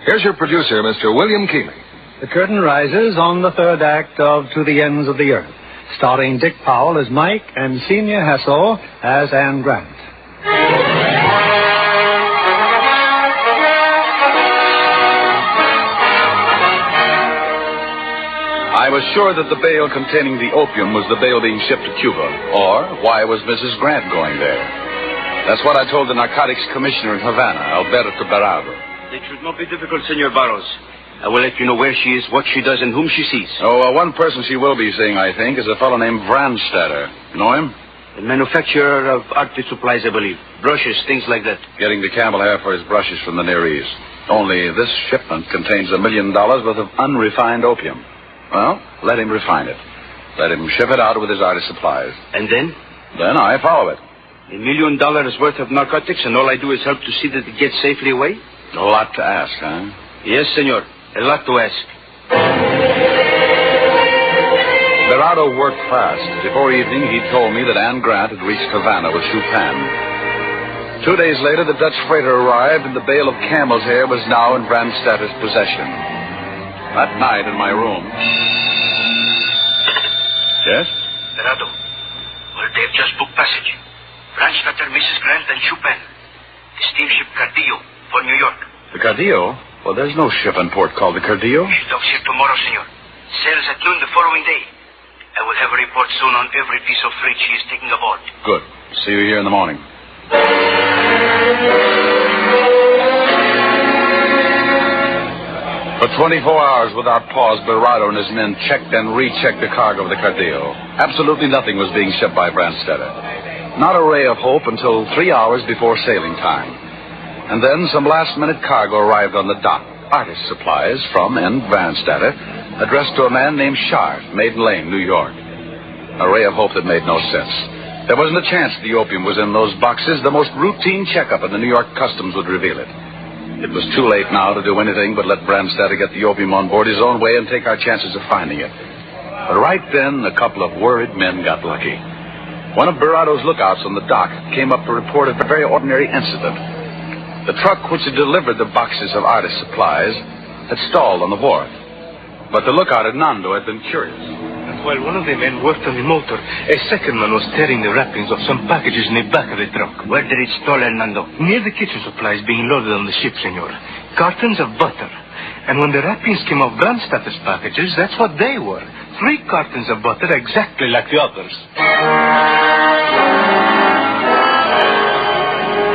Here's your producer, Mr. William Keeley. The curtain rises on the third act of To the Ends of the Earth, starring Dick Powell as Mike and Senior Hassel as Anne Grant. I was sure that the bale containing the opium was the bale being shipped to Cuba. Or, why was Mrs. Grant going there? That's what I told the Narcotics Commissioner in Havana, Alberto Barrows. It should not be difficult, Senor Barrows. I will let you know where she is, what she does, and whom she sees. One person she will be seeing, I think, is a fellow named Brandstatter. Know him? A manufacturer of arctic supplies, I believe. Brushes, things like that. Getting the camel hair for his brushes from the Near East. Only this shipment contains $1 million worth of unrefined opium. Well, let him refine it. Let him ship it out with his artist supplies. And then? Then I follow it. $1 million worth of narcotics, and all I do is help to see that it gets safely away? A lot to ask, huh? Yes, senor. A lot to ask. Barrows worked fast. Before evening, he told me that Anne Grant had reached Havana with Chupin. 2 days later, the Dutch freighter arrived, and the bale of camel's hair was now in Brandstatter's possession. That night in my room... Yes? Barrows. Well, they've just booked passage. Brandstatter, Mrs. Grant, and Chupin. The steamship Cardillo for New York. The Cardillo? Well, there's no ship in port called the Cardillo. She docks here tomorrow, senor. Sails at noon the following day. I will have a report soon on every piece of freight she is taking aboard. Good. See you here in the morning. For 24 hours without pause, Barrows and his men checked and rechecked the cargo of the Cardillo. Absolutely nothing was being shipped by Brandstatter. Not a ray of hope until 3 hours before sailing time. And then some last-minute cargo arrived on the dock. Artist supplies from N. Brandstatter, addressed to a man named Sharp, Maiden Lane, New York. A ray of hope that made no sense. There wasn't a chance the opium was in those boxes. The most routine checkup in the New York Customs would reveal it. It was too late now to do anything but let Brandstatter get the opium on board his own way and take our chances of finding it. But right then, a couple of worried men got lucky. One of Barrows' lookouts on the dock came up to report a very ordinary incident. The truck which had delivered the boxes of artist supplies had stalled on the wharf. But the lookout, Hernando, had been curious. And while one of the men worked on the motor, a second man was tearing the wrappings of some packages in the back of the truck. Where did it stall, Hernando? Near the kitchen supplies being loaded on the ship, senor. Cartons of butter. And when the wrappings came off Brandstatter's packages, that's what they were. 3 cartons of butter exactly like the others.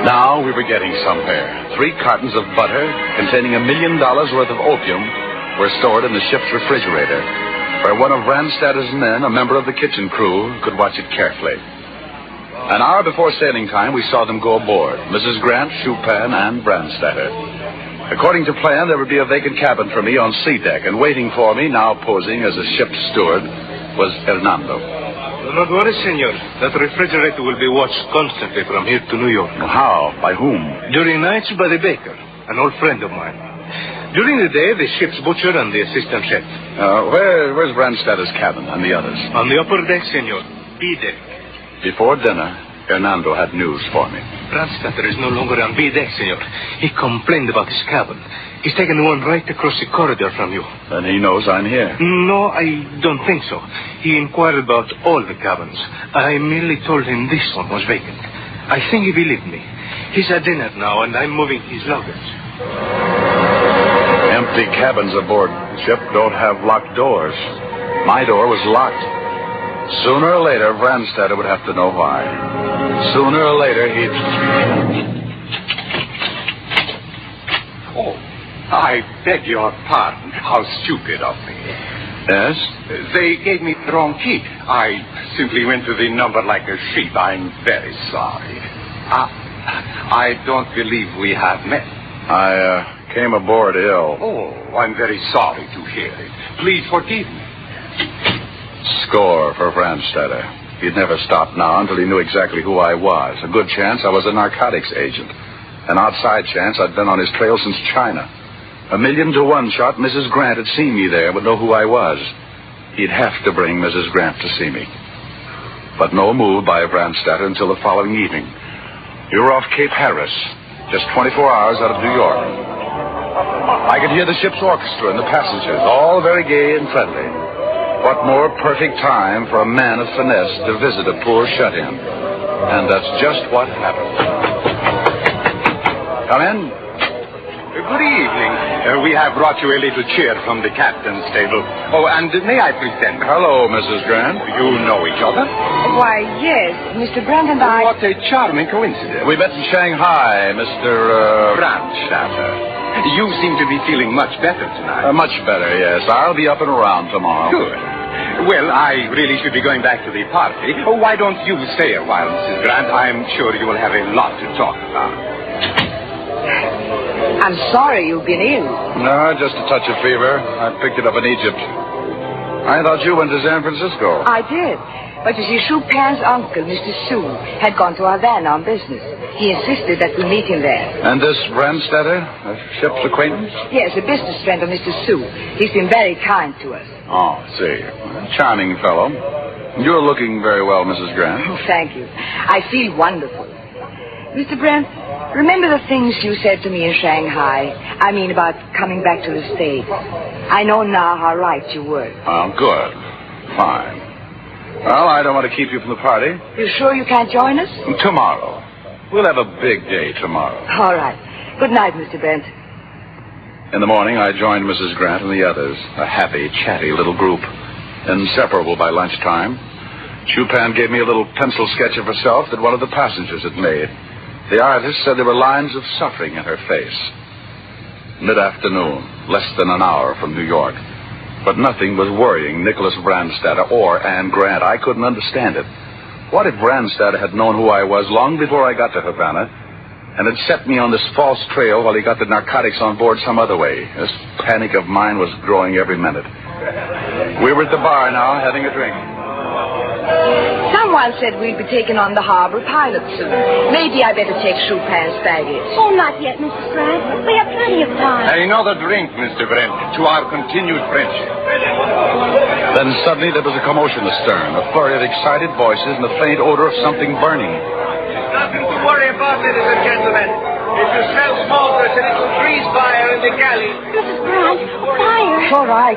Now we were getting somewhere. 3 cartons of butter containing $1 million worth of opium were stored in the ship's refrigerator, where one of Brandstatter's men, a member of the kitchen crew, could watch it carefully. An hour before sailing time, we saw them go aboard, Mrs. Grant, Chupin, and Brandstatter. According to plan, there would be a vacant cabin for me on sea deck, and waiting for me, now posing as a ship's steward, was Hernando. Do not worry, senor. That refrigerator will be watched constantly from here to New York. How? By whom? During nights, by the baker, an old friend of mine. During the day, the ship's butcher and the assistant chef. Where's Brandstatter's cabin and the others? On the upper deck, senor. B deck. Before dinner, Hernando had news for me. Brandstatter is no longer on B deck, senor. He complained about his cabin. He's taken the one right across the corridor from you. Then he knows I'm here. No, I don't think so. He inquired about all the cabins. I merely told him this one was vacant. I think he believed me. He's at dinner now, and I'm moving his luggage. Empty cabins aboard ship don't have locked doors. My door was locked. Sooner or later, Brandstatter would have to know why. Sooner or later, he'd... Oh, I beg your pardon. How stupid of me. Yes? They gave me the wrong key. I simply went to the number like a sheep. I'm very sorry. I don't believe we have met. I Came aboard ill. Oh, I'm very sorry to hear it. Please forgive me. Score for Brandstetter. He'd never stop now until he knew exactly who I was. A good chance I was a narcotics agent. An outside chance I'd been on his trail since China. 1,000,000 to 1 shot Mrs. Grant had seen me there, would know who I was. He'd have to bring Mrs. Grant to see me. But no move by Brandstetter until the following evening. We were off Cape Harris, just 24 hours out of New York. I could hear the ship's orchestra and the passengers, all very gay and friendly. What more perfect time for a man of finesse to visit a poor shut-in. And that's just what happened. Come in. Good evening. We have brought you a little cheer from the captain's table. Oh, and may I present? Hello, Mrs. Grant. You know each other? Why, yes. Mr. Brand and I... What a charming coincidence. We met in Shanghai, Mr. Brandstetter. You seem to be feeling much better tonight. Much better, yes. I'll be up and around tomorrow. Good. Well, I really should be going back to the party. Oh, why don't you stay a while, Mrs. Grant? I'm sure you will have a lot to talk about. I'm sorry you've been ill. No, just a touch of fever. I picked it up in Egypt. I thought you went to San Francisco. I did. But you see, Chupin's uncle, Mr. Sue, had gone to Havana on business. He insisted that we meet him there. And this Brandstetter, a ship's acquaintance? Yes, a business friend of Mr. Sue. He's been very kind to us. Oh, see. Charming fellow. You're looking very well, Mrs. Grant. Oh, thank you. I feel wonderful. Mr. Brent, remember the things you said to me in Shanghai? I mean, about coming back to the States. I know now how right you were. Oh, good. Fine. Well, I don't want to keep you from the party. You sure you can't join us? Tomorrow. We'll have a big day tomorrow. All right. Good night, Mr. Brent. In the morning, I joined Mrs. Grant and the others. A happy, chatty little group. Inseparable by lunchtime. Chupin gave me a little pencil sketch of herself that one of the passengers had made. The artist said there were lines of suffering in her face. Mid-afternoon, less than an hour from New York. But nothing was worrying Nicholas Brandstetter or Anne Grant. I couldn't understand it. What if Brandstetter had known who I was long before I got to Havana and had set me on this false trail while he got the narcotics on board some other way? This panic of mine was growing every minute. We were at the bar now, having a drink. Someone said we'd be taking on the harbor pilot soon. Maybe I better take Chupin's baggage. Oh, not yet, Mrs. Brand. We have plenty of time. Another drink, Mr. Brent, to our continued friendship. Then suddenly there was a commotion astern, a flurry of excited voices and the faint odor of something burning. Nothing to worry about, ladies and gentlemen. If you smell smoke, there's a little grease fire in the galley. Mrs. Brand, fire.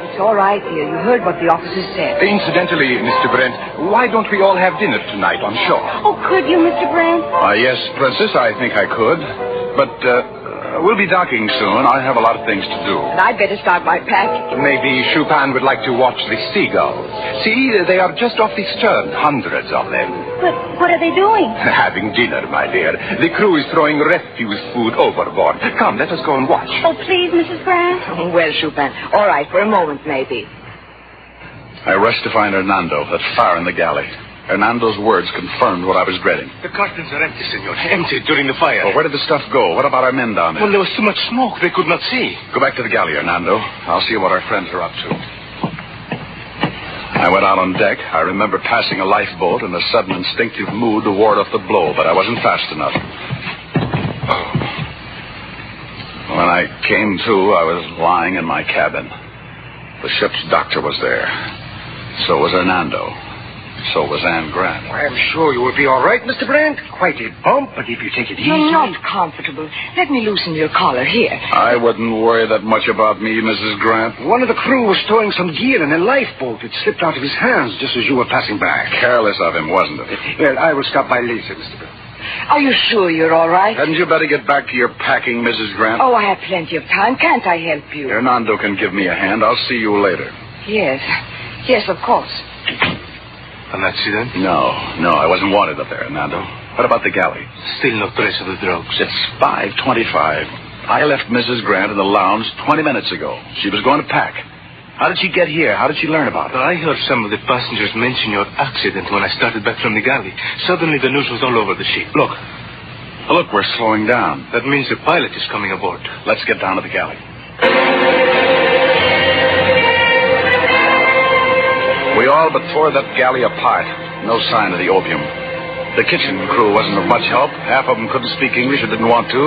It's all right, dear. You heard what the officer said. Incidentally, Mr. Brent, why don't we all have dinner tonight on shore? Oh, could you, Mr. Brand? Yes, Princess, I think I could. But, we'll be docking soon. I have a lot of things to do. And I'd better start my packing. Maybe Chupin would like to watch the seagulls. See, they are just off the stern, hundreds of them. But what are they doing? Having dinner, my dear. The crew is throwing refuse food overboard. Come, let us go and watch. Oh, please, Mrs. Brand. Well, Chupin, all right, for a moment, maybe. I rushed to find Hernando, that fire in the galley. Hernando's words confirmed what I was dreading. The cartons are empty, senor. Empty during the fire. Well, where did the stuff go? What about our men down there? Well, there was too much smoke. They could not see. Go back to the galley, Hernando. I'll see what our friends are up to. I went out on deck. I remember passing a lifeboat in a sudden instinctive mood to ward off the blow, but I wasn't fast enough. When I came to, I was lying in my cabin. The ship's doctor was there. So was Hernando. So was Anne Grant. I'm sure you will be all right, Mr. Brand. Quite a bump, but if you take it easy... You're not comfortable. Let me loosen your collar here. I wouldn't worry that much about me, Mrs. Grant. One of the crew was stowing some gear in a lifeboat. It slipped out of his hands just as you were passing by. Careless of him, wasn't it? Well, I will stop by later, Mr. Brand. Are you sure you're all right? Hadn't you better get back to your packing, Mrs. Grant? Oh, I have plenty of time. Can't I help you? Hernando can give me a hand. I'll see you later. Yes. Yes, of course. An accident? No, I wasn't wanted up there, Hernando. What about the galley? Still no trace of the drugs. It's 5:25. I left Mrs. Grant in the lounge 20 minutes ago. She was going to pack. How did she get here? How did she learn about it? I heard some of the passengers mention your accident when I started back from the galley. Suddenly the news was all over the ship. Look. Look, we're slowing down. That means the pilot is coming aboard. Let's get down to the galley. We all but tore that galley apart. No sign of the opium. The kitchen crew wasn't of much help. Half of them couldn't speak English or didn't want to.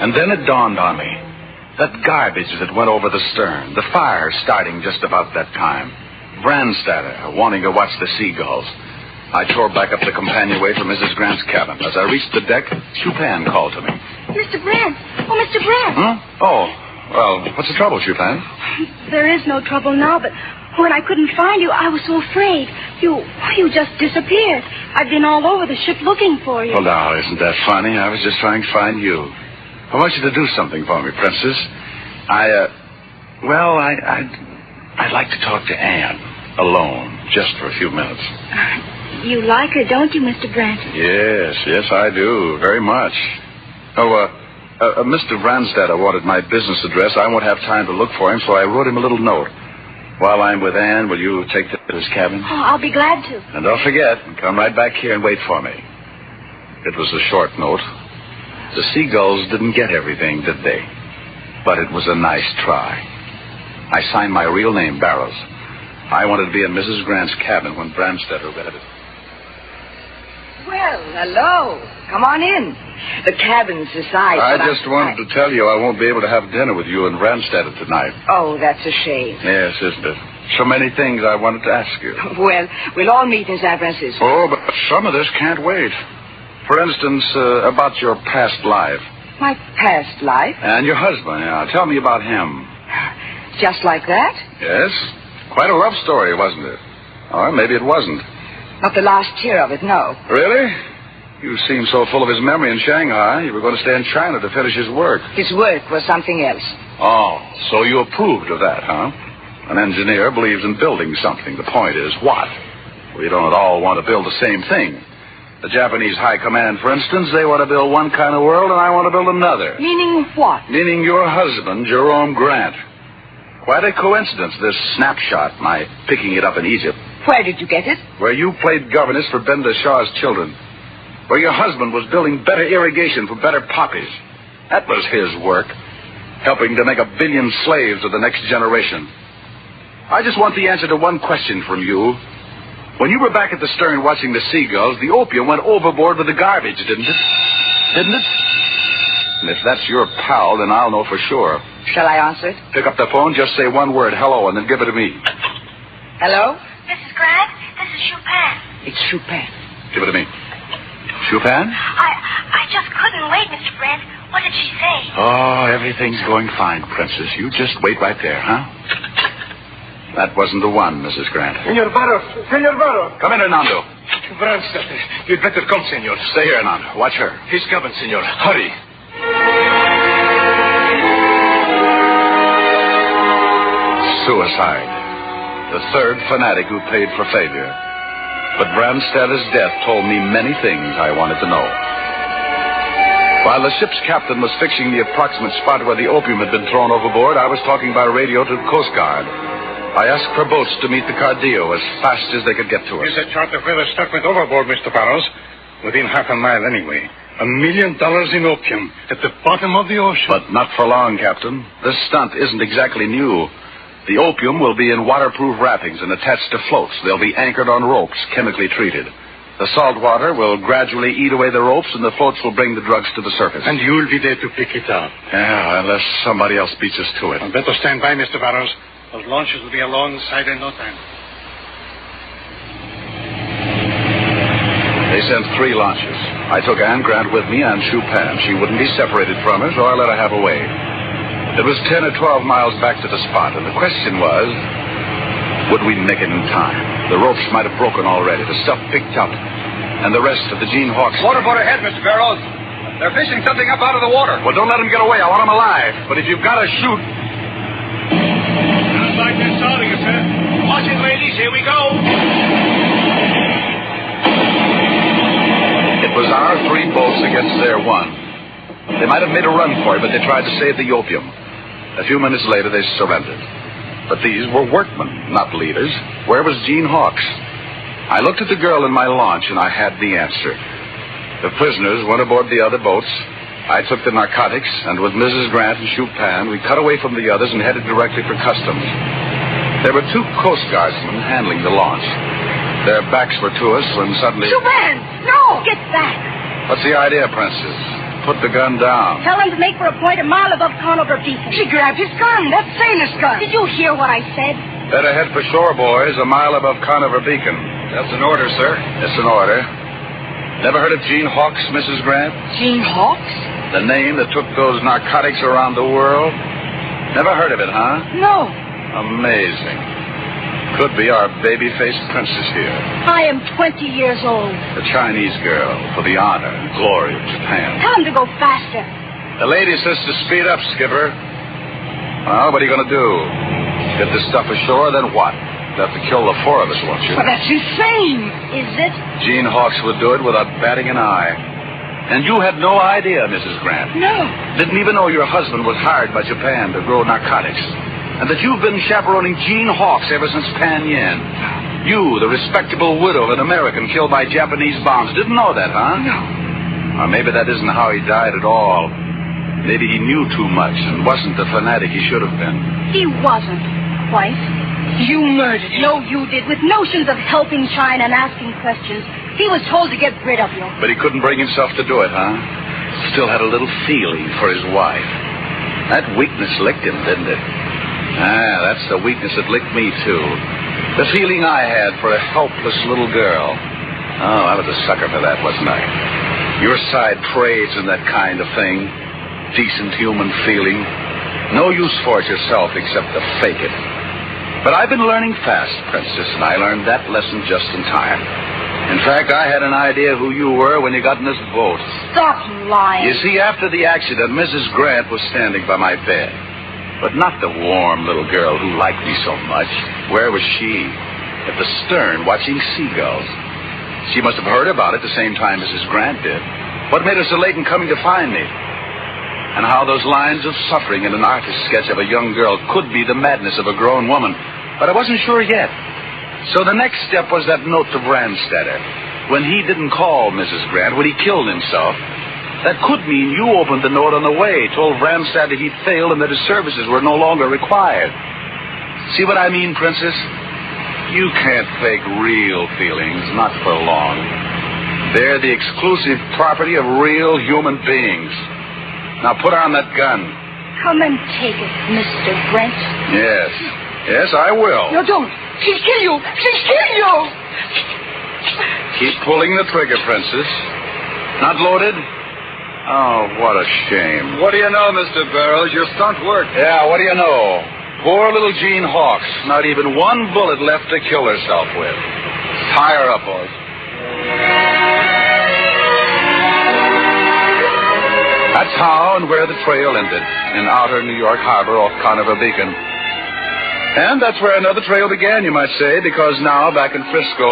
And then it dawned on me. That garbage that went over the stern. The fire starting just about that time. Brandstatter wanting to watch the seagulls. I tore back up the companionway for Mrs. Grant's cabin. As I reached the deck, Chupin called to me. Mr. Brent. Oh, Mr. Brent. Huh? Oh, well, what's the trouble, Chupin? There is no trouble now, but when I couldn't find you, I was so afraid. You just disappeared. I've been all over the ship looking for you. Well, now, isn't that funny? I was just trying to find you. I want you to do something for me, Princess. I'd like to talk to Anne, alone, just for a few minutes. You like her, don't you, Mr. Brent? Yes, I do, very much. Mr. Brandstatter wanted my business address. I won't have time to look for him, so I wrote him a little note. While I'm with Anne, will you take to his cabin? Oh, I'll be glad to. And don't forget, come right back here and wait for me. It was a short note. The seagulls didn't get everything, did they? But it was a nice try. I signed my real name, Barrows. I wanted to be in Mrs. Grant's cabin when Brandstatter read it. Well, hello. Come on in. The cabin's aside. I just wanted to tell you I won't be able to have dinner with you and Brandstatter tonight. Oh, that's a shame. Yes, isn't it? So many things I wanted to ask you. Well, we'll all meet in San Francisco. Oh, but some of this can't wait. For instance, about your past life. My past life? And your husband, yeah. Tell me about him. Just like that? Yes. Quite a love story, wasn't it? Or maybe it wasn't. Not the last tear of it, no. Really? You seemed so full of his memory in Shanghai, you were going to stay in China to finish his work. His work was something else. Oh, so you approved of that, huh? An engineer believes in building something. The point is, what? We don't at all want to build the same thing. The Japanese High Command, for instance, they want to build one kind of world, and I want to build another. Meaning what? Meaning your husband, Jerome Grant. Quite a coincidence, this snapshot, my picking it up in Egypt. Where did you get it? Where you played governess for Benda Shah's children. Where your husband was building better irrigation for better poppies. That was his work. Helping to make 1 billion slaves of the next generation. I just want the answer to one question from you. When you were back at the stern watching the seagulls, the opium went overboard with the garbage, didn't it? Didn't it? And if that's your pal, then I'll know for sure. Shall I answer it? Pick up the phone, just say one word, hello, and then give it to me. Hello? Mrs. Grant, this is Chupin. It's Chupin. Give it to me. Chupin? I just couldn't wait, Mr. Brent. What did she say? Oh, everything's going fine, Princess. You just wait right there, huh? That wasn't the one, Mrs. Grant. Senor Barrows! Senor Barrows! Come in, Hernando. Brandstatter, you'd better come, senor. Stay here, Hernando. Watch her. His cabin, senor. Hurry. Suicide. The third fanatic who paid for failure. But Brandstatter's death told me many things I wanted to know. While the ship's captain was fixing the approximate spot where the opium had been thrown overboard, I was talking by radio to the Coast Guard. I asked for boats to meet the Cardio as fast as they could get to us. Is a charter where stuck with overboard, Mr. Barrows? Within half a mile anyway. $1 million in opium at the bottom of the ocean. But not for long, Captain. This stunt isn't exactly new. The opium will be in waterproof wrappings and attached to floats. They'll be anchored on ropes, chemically treated. The salt water will gradually eat away the ropes, and the floats will bring the drugs to the surface. And you'll be there to pick it up. Yeah, unless somebody else beats us to it. I'd better stand by, Mr. Barrows. Those launches will be alongside in no time. They sent 3 launches. I took Anne Grant with me and Chupin. She wouldn't be separated from us, or I let her have a way. It was 10 or 12 miles back to the spot, and the question was, would we make it in time? The ropes might have broken already, the stuff picked up, and the rest of the Gene Hawk's... Motorboat ahead, Mr. Barrows. They're fishing something up out of the water. Well, don't let them get away. I want them alive. But if you've got to shoot... Sounds like they're starting us, sir. Watch it, ladies. Here we go. It was our 3 boats against their 1. They might have made a run for it, but they tried to save the opium. A few minutes later, they surrendered. But these were workmen, not leaders. Where was Gene Hawkes? I looked at the girl in my launch, and I had the answer. The prisoners went aboard the other boats. I took the narcotics, and with Mrs. Grant and Chupin, we cut away from the others and headed directly for customs. There were 2 Coast Guardsmen handling the launch. Their backs were to us when suddenly... Chupin! No! Get back! What's the idea, Princess? Put the gun down. Tell him to make for a point a mile above Conover Beacon. She grabbed his gun. That's sailor's gun. Did you hear what I said? Better head for shore, boys, a mile above Conover Beacon. That's an order, sir. It's an order. Never heard of Gene Hawks, Mrs. Grant? Gene Hawks? The name that took those narcotics around the world? Never heard of it, huh? No. Amazing. Could be our baby-faced princess here. I am 20 years old. The Chinese girl for the honor and glory of Japan. Tell him to go faster. The lady says to speed up, Skipper. Well, what are you going to do? Get this stuff ashore, then what? You'll have to kill the 4 of us, won't you? But that's insane. Is it? Gene Hawks would do it without batting an eye. And you had no idea, Mrs. Grant. No. Didn't even know your husband was hired by Japan to grow narcotics. And that you've been chaperoning Gene Hawks ever since Pan Yen. You, the respectable widow of an American killed by Japanese bombs, didn't know that, huh? No. Or maybe that isn't how he died at all. Maybe he knew too much and wasn't the fanatic he should have been. He wasn't, quite. You murdered him. No, you did, with notions of helping China and asking questions. He was told to get rid of you. But he couldn't bring himself to do it, huh? Still had a little feeling for his wife. That weakness licked him, didn't it? Ah, that's the weakness that licked me, too. The feeling I had for a helpless little girl. Oh, I was a sucker for that, wasn't I? Your side trades in that kind of thing. Decent human feeling. No use for it yourself except to fake it. But I've been learning fast, Princess, and I learned that lesson just in time. In fact, I had an idea who you were when you got in this boat. Stop lying. You see, after the accident, Mrs. Grant was standing by my bed. But not the warm little girl who liked me so much. Where was she? At the stern, watching seagulls. She must have heard about it the same time Mrs. Grant did. What made her so late in coming to find me? And how those lines of suffering in an artist's sketch of a young girl could be the madness of a grown woman. But I wasn't sure yet. So the next step was that note to Brandstetter. When he didn't call Mrs. Grant, when he killed himself, that could mean you opened the note on the way, told Brandstetter he'd failed and that his services were no longer required. See what I mean, Princess? You can't fake real feelings, not for long. They're the exclusive property of real human beings. Now put on that gun. Come and take it, Mr. Brent. Yes. Yes, I will. No, don't. She'll kill you. She'll kill you. Keep pulling the trigger, Princess. Not loaded? Oh, what a shame. What do you know, Mr. Barrows? Your stunt worked. Yeah, what do you know? Poor little Gene Hawks. Not even one bullet left to kill herself with. Tie her up, boys. That's how and where the trail ended, in outer New York Harbor off Conover Beacon. And that's where another trail began, you might say, because now, back in Frisco,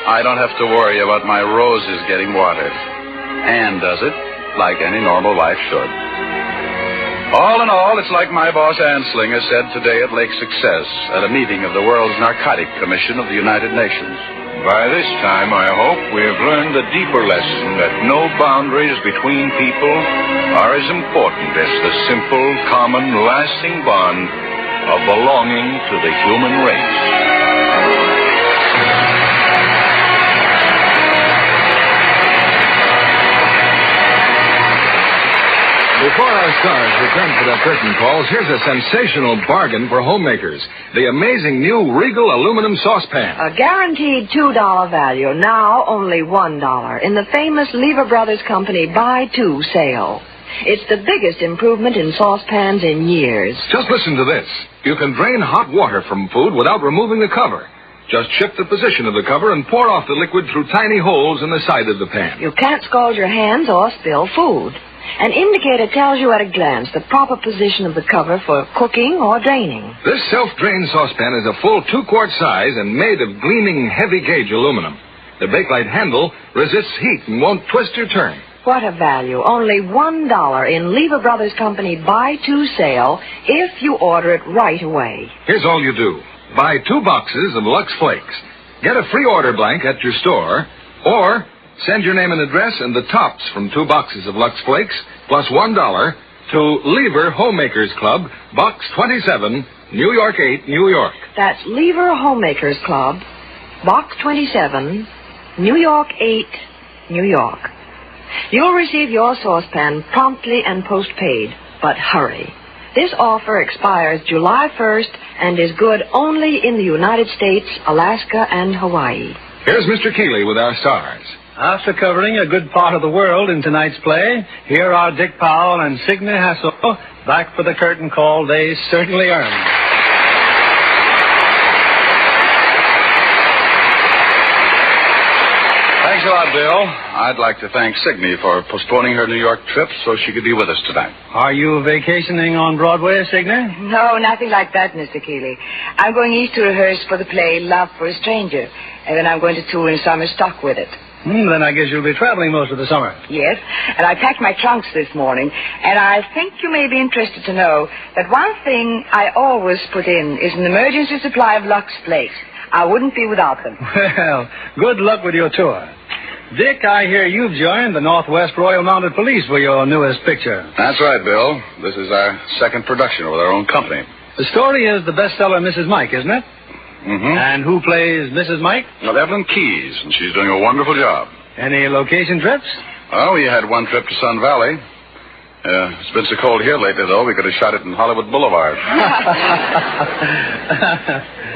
I don't have to worry about my roses getting watered. Anne does it, like any normal wife should. All in all, it's like my boss Anslinger said today at Lake Success, at a meeting of the World's Narcotics Commission of the United Nations. By this time, I hope we have learned the deeper lesson that no boundaries between people are as important as the simple, common, lasting bond of belonging to the human race. Before our stars return for their curtain calls, here's a sensational bargain for homemakers. The amazing new Regal aluminum saucepan. A guaranteed $2 value, now only $1, in the famous Lever Brothers Company Buy Two sale. It's the biggest improvement in saucepans in years. Just listen to this. You can drain hot water from food without removing the cover. Just shift the position of the cover and pour off the liquid through tiny holes in the side of the pan. You can't scald your hands or spill food. An indicator tells you at a glance the proper position of the cover for cooking or draining. This self-drain saucepan is a full 2-quart size and made of gleaming heavy-gauge aluminum. The Bakelite handle resists heat and won't twist or turn. What a value. Only $1 in Lever Brothers Company Buy Two sale if you order it right away. Here's all you do. Buy 2 boxes of Lux Flakes. Get a free order blank at your store, or Send your name and address and the tops from 2 boxes of Lux Flakes, plus $1 to Lever Homemakers Club, Box 27, New York 8, New York. That's Lever Homemakers Club, Box 27, New York 8, New York. You'll receive your saucepan promptly and postpaid, but hurry. This offer expires July 1st and is good only in the United States, Alaska, and Hawaii. Here's Mr. Keeley with our stars. After covering a good part of the world in tonight's play, here are Dick Powell and Signe Hassel back for the curtain call they certainly earned. Thanks a lot, Bill. I'd like to thank Signe for postponing her New York trip so she could be with us tonight. Are you vacationing on Broadway, Signe? No, nothing like that, Mr. Keeley. I'm going east to rehearse for the play Love for a Stranger, and then I'm going to tour in summer stock with it. Then I guess you'll be traveling most of the summer. Yes, and I packed my trunks this morning, and I think you may be interested to know that one thing I always put in is an emergency supply of Lux Flakes. I wouldn't be without them. Well, good luck with your tour. Dick, I hear you've joined the Northwest Royal Mounted Police for your newest picture. That's right, Bill. This is our second production with our own company. The story is the bestseller Mrs. Mike, isn't it? Mm-hmm. And who plays Mrs. Mike? Well, Evelyn Keyes, and she's doing a wonderful job. Any location trips? Oh, we had one trip to Sun Valley. It's been so cold here lately, though, we could have shot it in Hollywood Boulevard.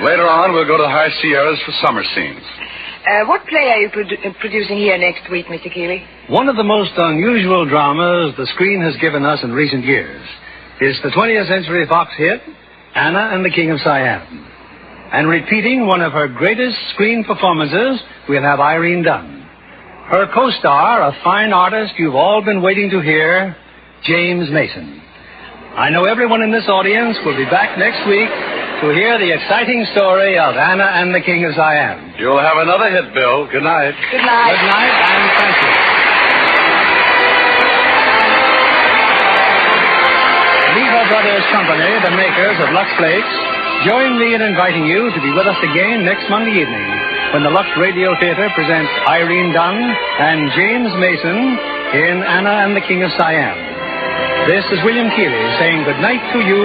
Later on, we'll go to the High Sierras for summer scenes. What play are you producing here next week, Mr. Keeley? One of the most unusual dramas the screen has given us in recent years is the 20th Century Fox hit, Anna and the King of Siam. And repeating one of her greatest screen performances, we'll have Irene Dunn. Her co-star, a fine artist you've all been waiting to hear, James Mason. I know everyone in this audience will be back next week to hear the exciting story of Anna and the King of Siam. You'll have another hit, Bill. Good night. Good night. Good night, and thank you. Lever Brothers Company, the makers of Lux Flakes, join me in inviting you to be with us again next Monday evening when the Lux Radio Theater presents Irene Dunn and James Mason in Anna and the King of Siam. This is William Keeley saying good night to you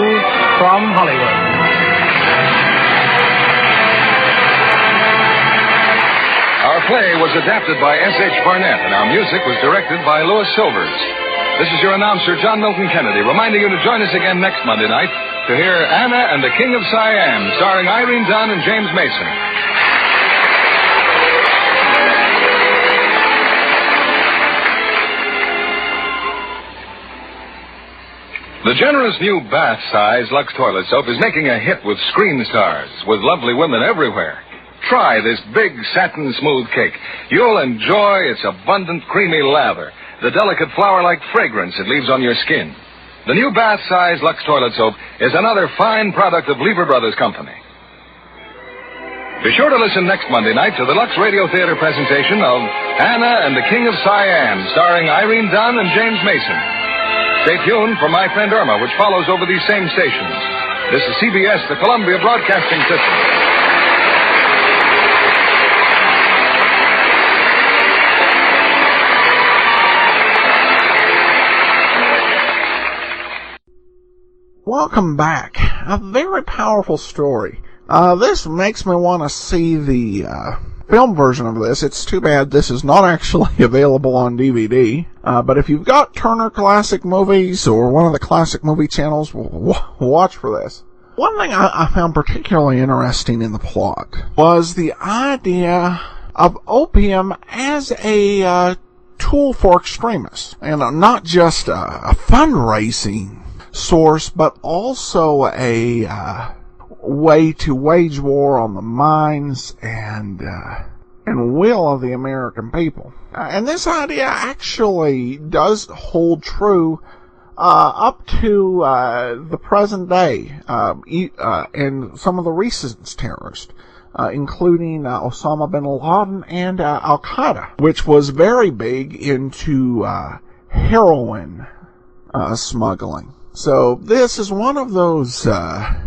from Hollywood. Our play was adapted by S.H. Barnett, and our music was directed by Louis Silvers. This is your announcer, John Milton Kennedy, reminding you to join us again next Monday night to hear Anna and the King of Siam, starring Irene Dunn and James Mason. The generous new bath-size Lux toilet soap is making a hit with screen stars, with lovely women everywhere. Try this big satin smooth cake. You'll enjoy its abundant creamy lather, the delicate flower-like fragrance it leaves on your skin. The new bath-size Lux toilet soap is another fine product of Lever Brothers Company. Be sure to listen next Monday night to the Lux Radio Theater presentation of Anna and the King of Siam, starring Irene Dunn and James Mason. Stay tuned for My Friend Irma, which follows over these same stations. This is CBS, the Columbia Broadcasting System. Welcome back. A very powerful story. This makes me want to see the film version of this. It's too bad this is not actually available on DVD. But if you've got Turner Classic Movies or one of the classic movie channels, watch for this. One thing I found particularly interesting in the plot was the idea of opium as a tool for extremists. And not just a fundraising source, but also a way to wage war on the minds and will of the American people. And this idea actually does hold true up to the present day, and some of the recent terrorists, including Osama bin Laden and Al-Qaeda, which was very big into heroin smuggling. So this is one of those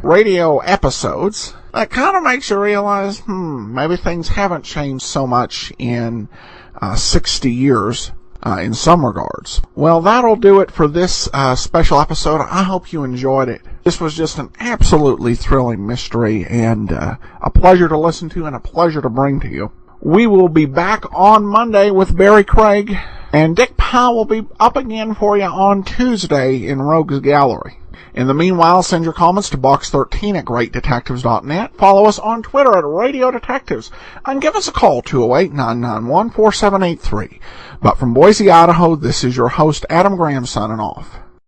radio episodes that kind of makes you realize, maybe things haven't changed so much in 60 years in some regards. Well, that'll do it for this special episode. I hope you enjoyed it. This was just an absolutely thrilling mystery and a pleasure to listen to and a pleasure to bring to you. We will be back on Monday with Barry Craig, and Dick Powell will be up again for you on Tuesday in Rogues Gallery. In the meanwhile, send your comments to box13@greatdetectives.net. Follow us on Twitter at Radio Detectives, and give us a call, 208-991-4783. But from Boise, Idaho, this is your host, Adam Graham, signing off.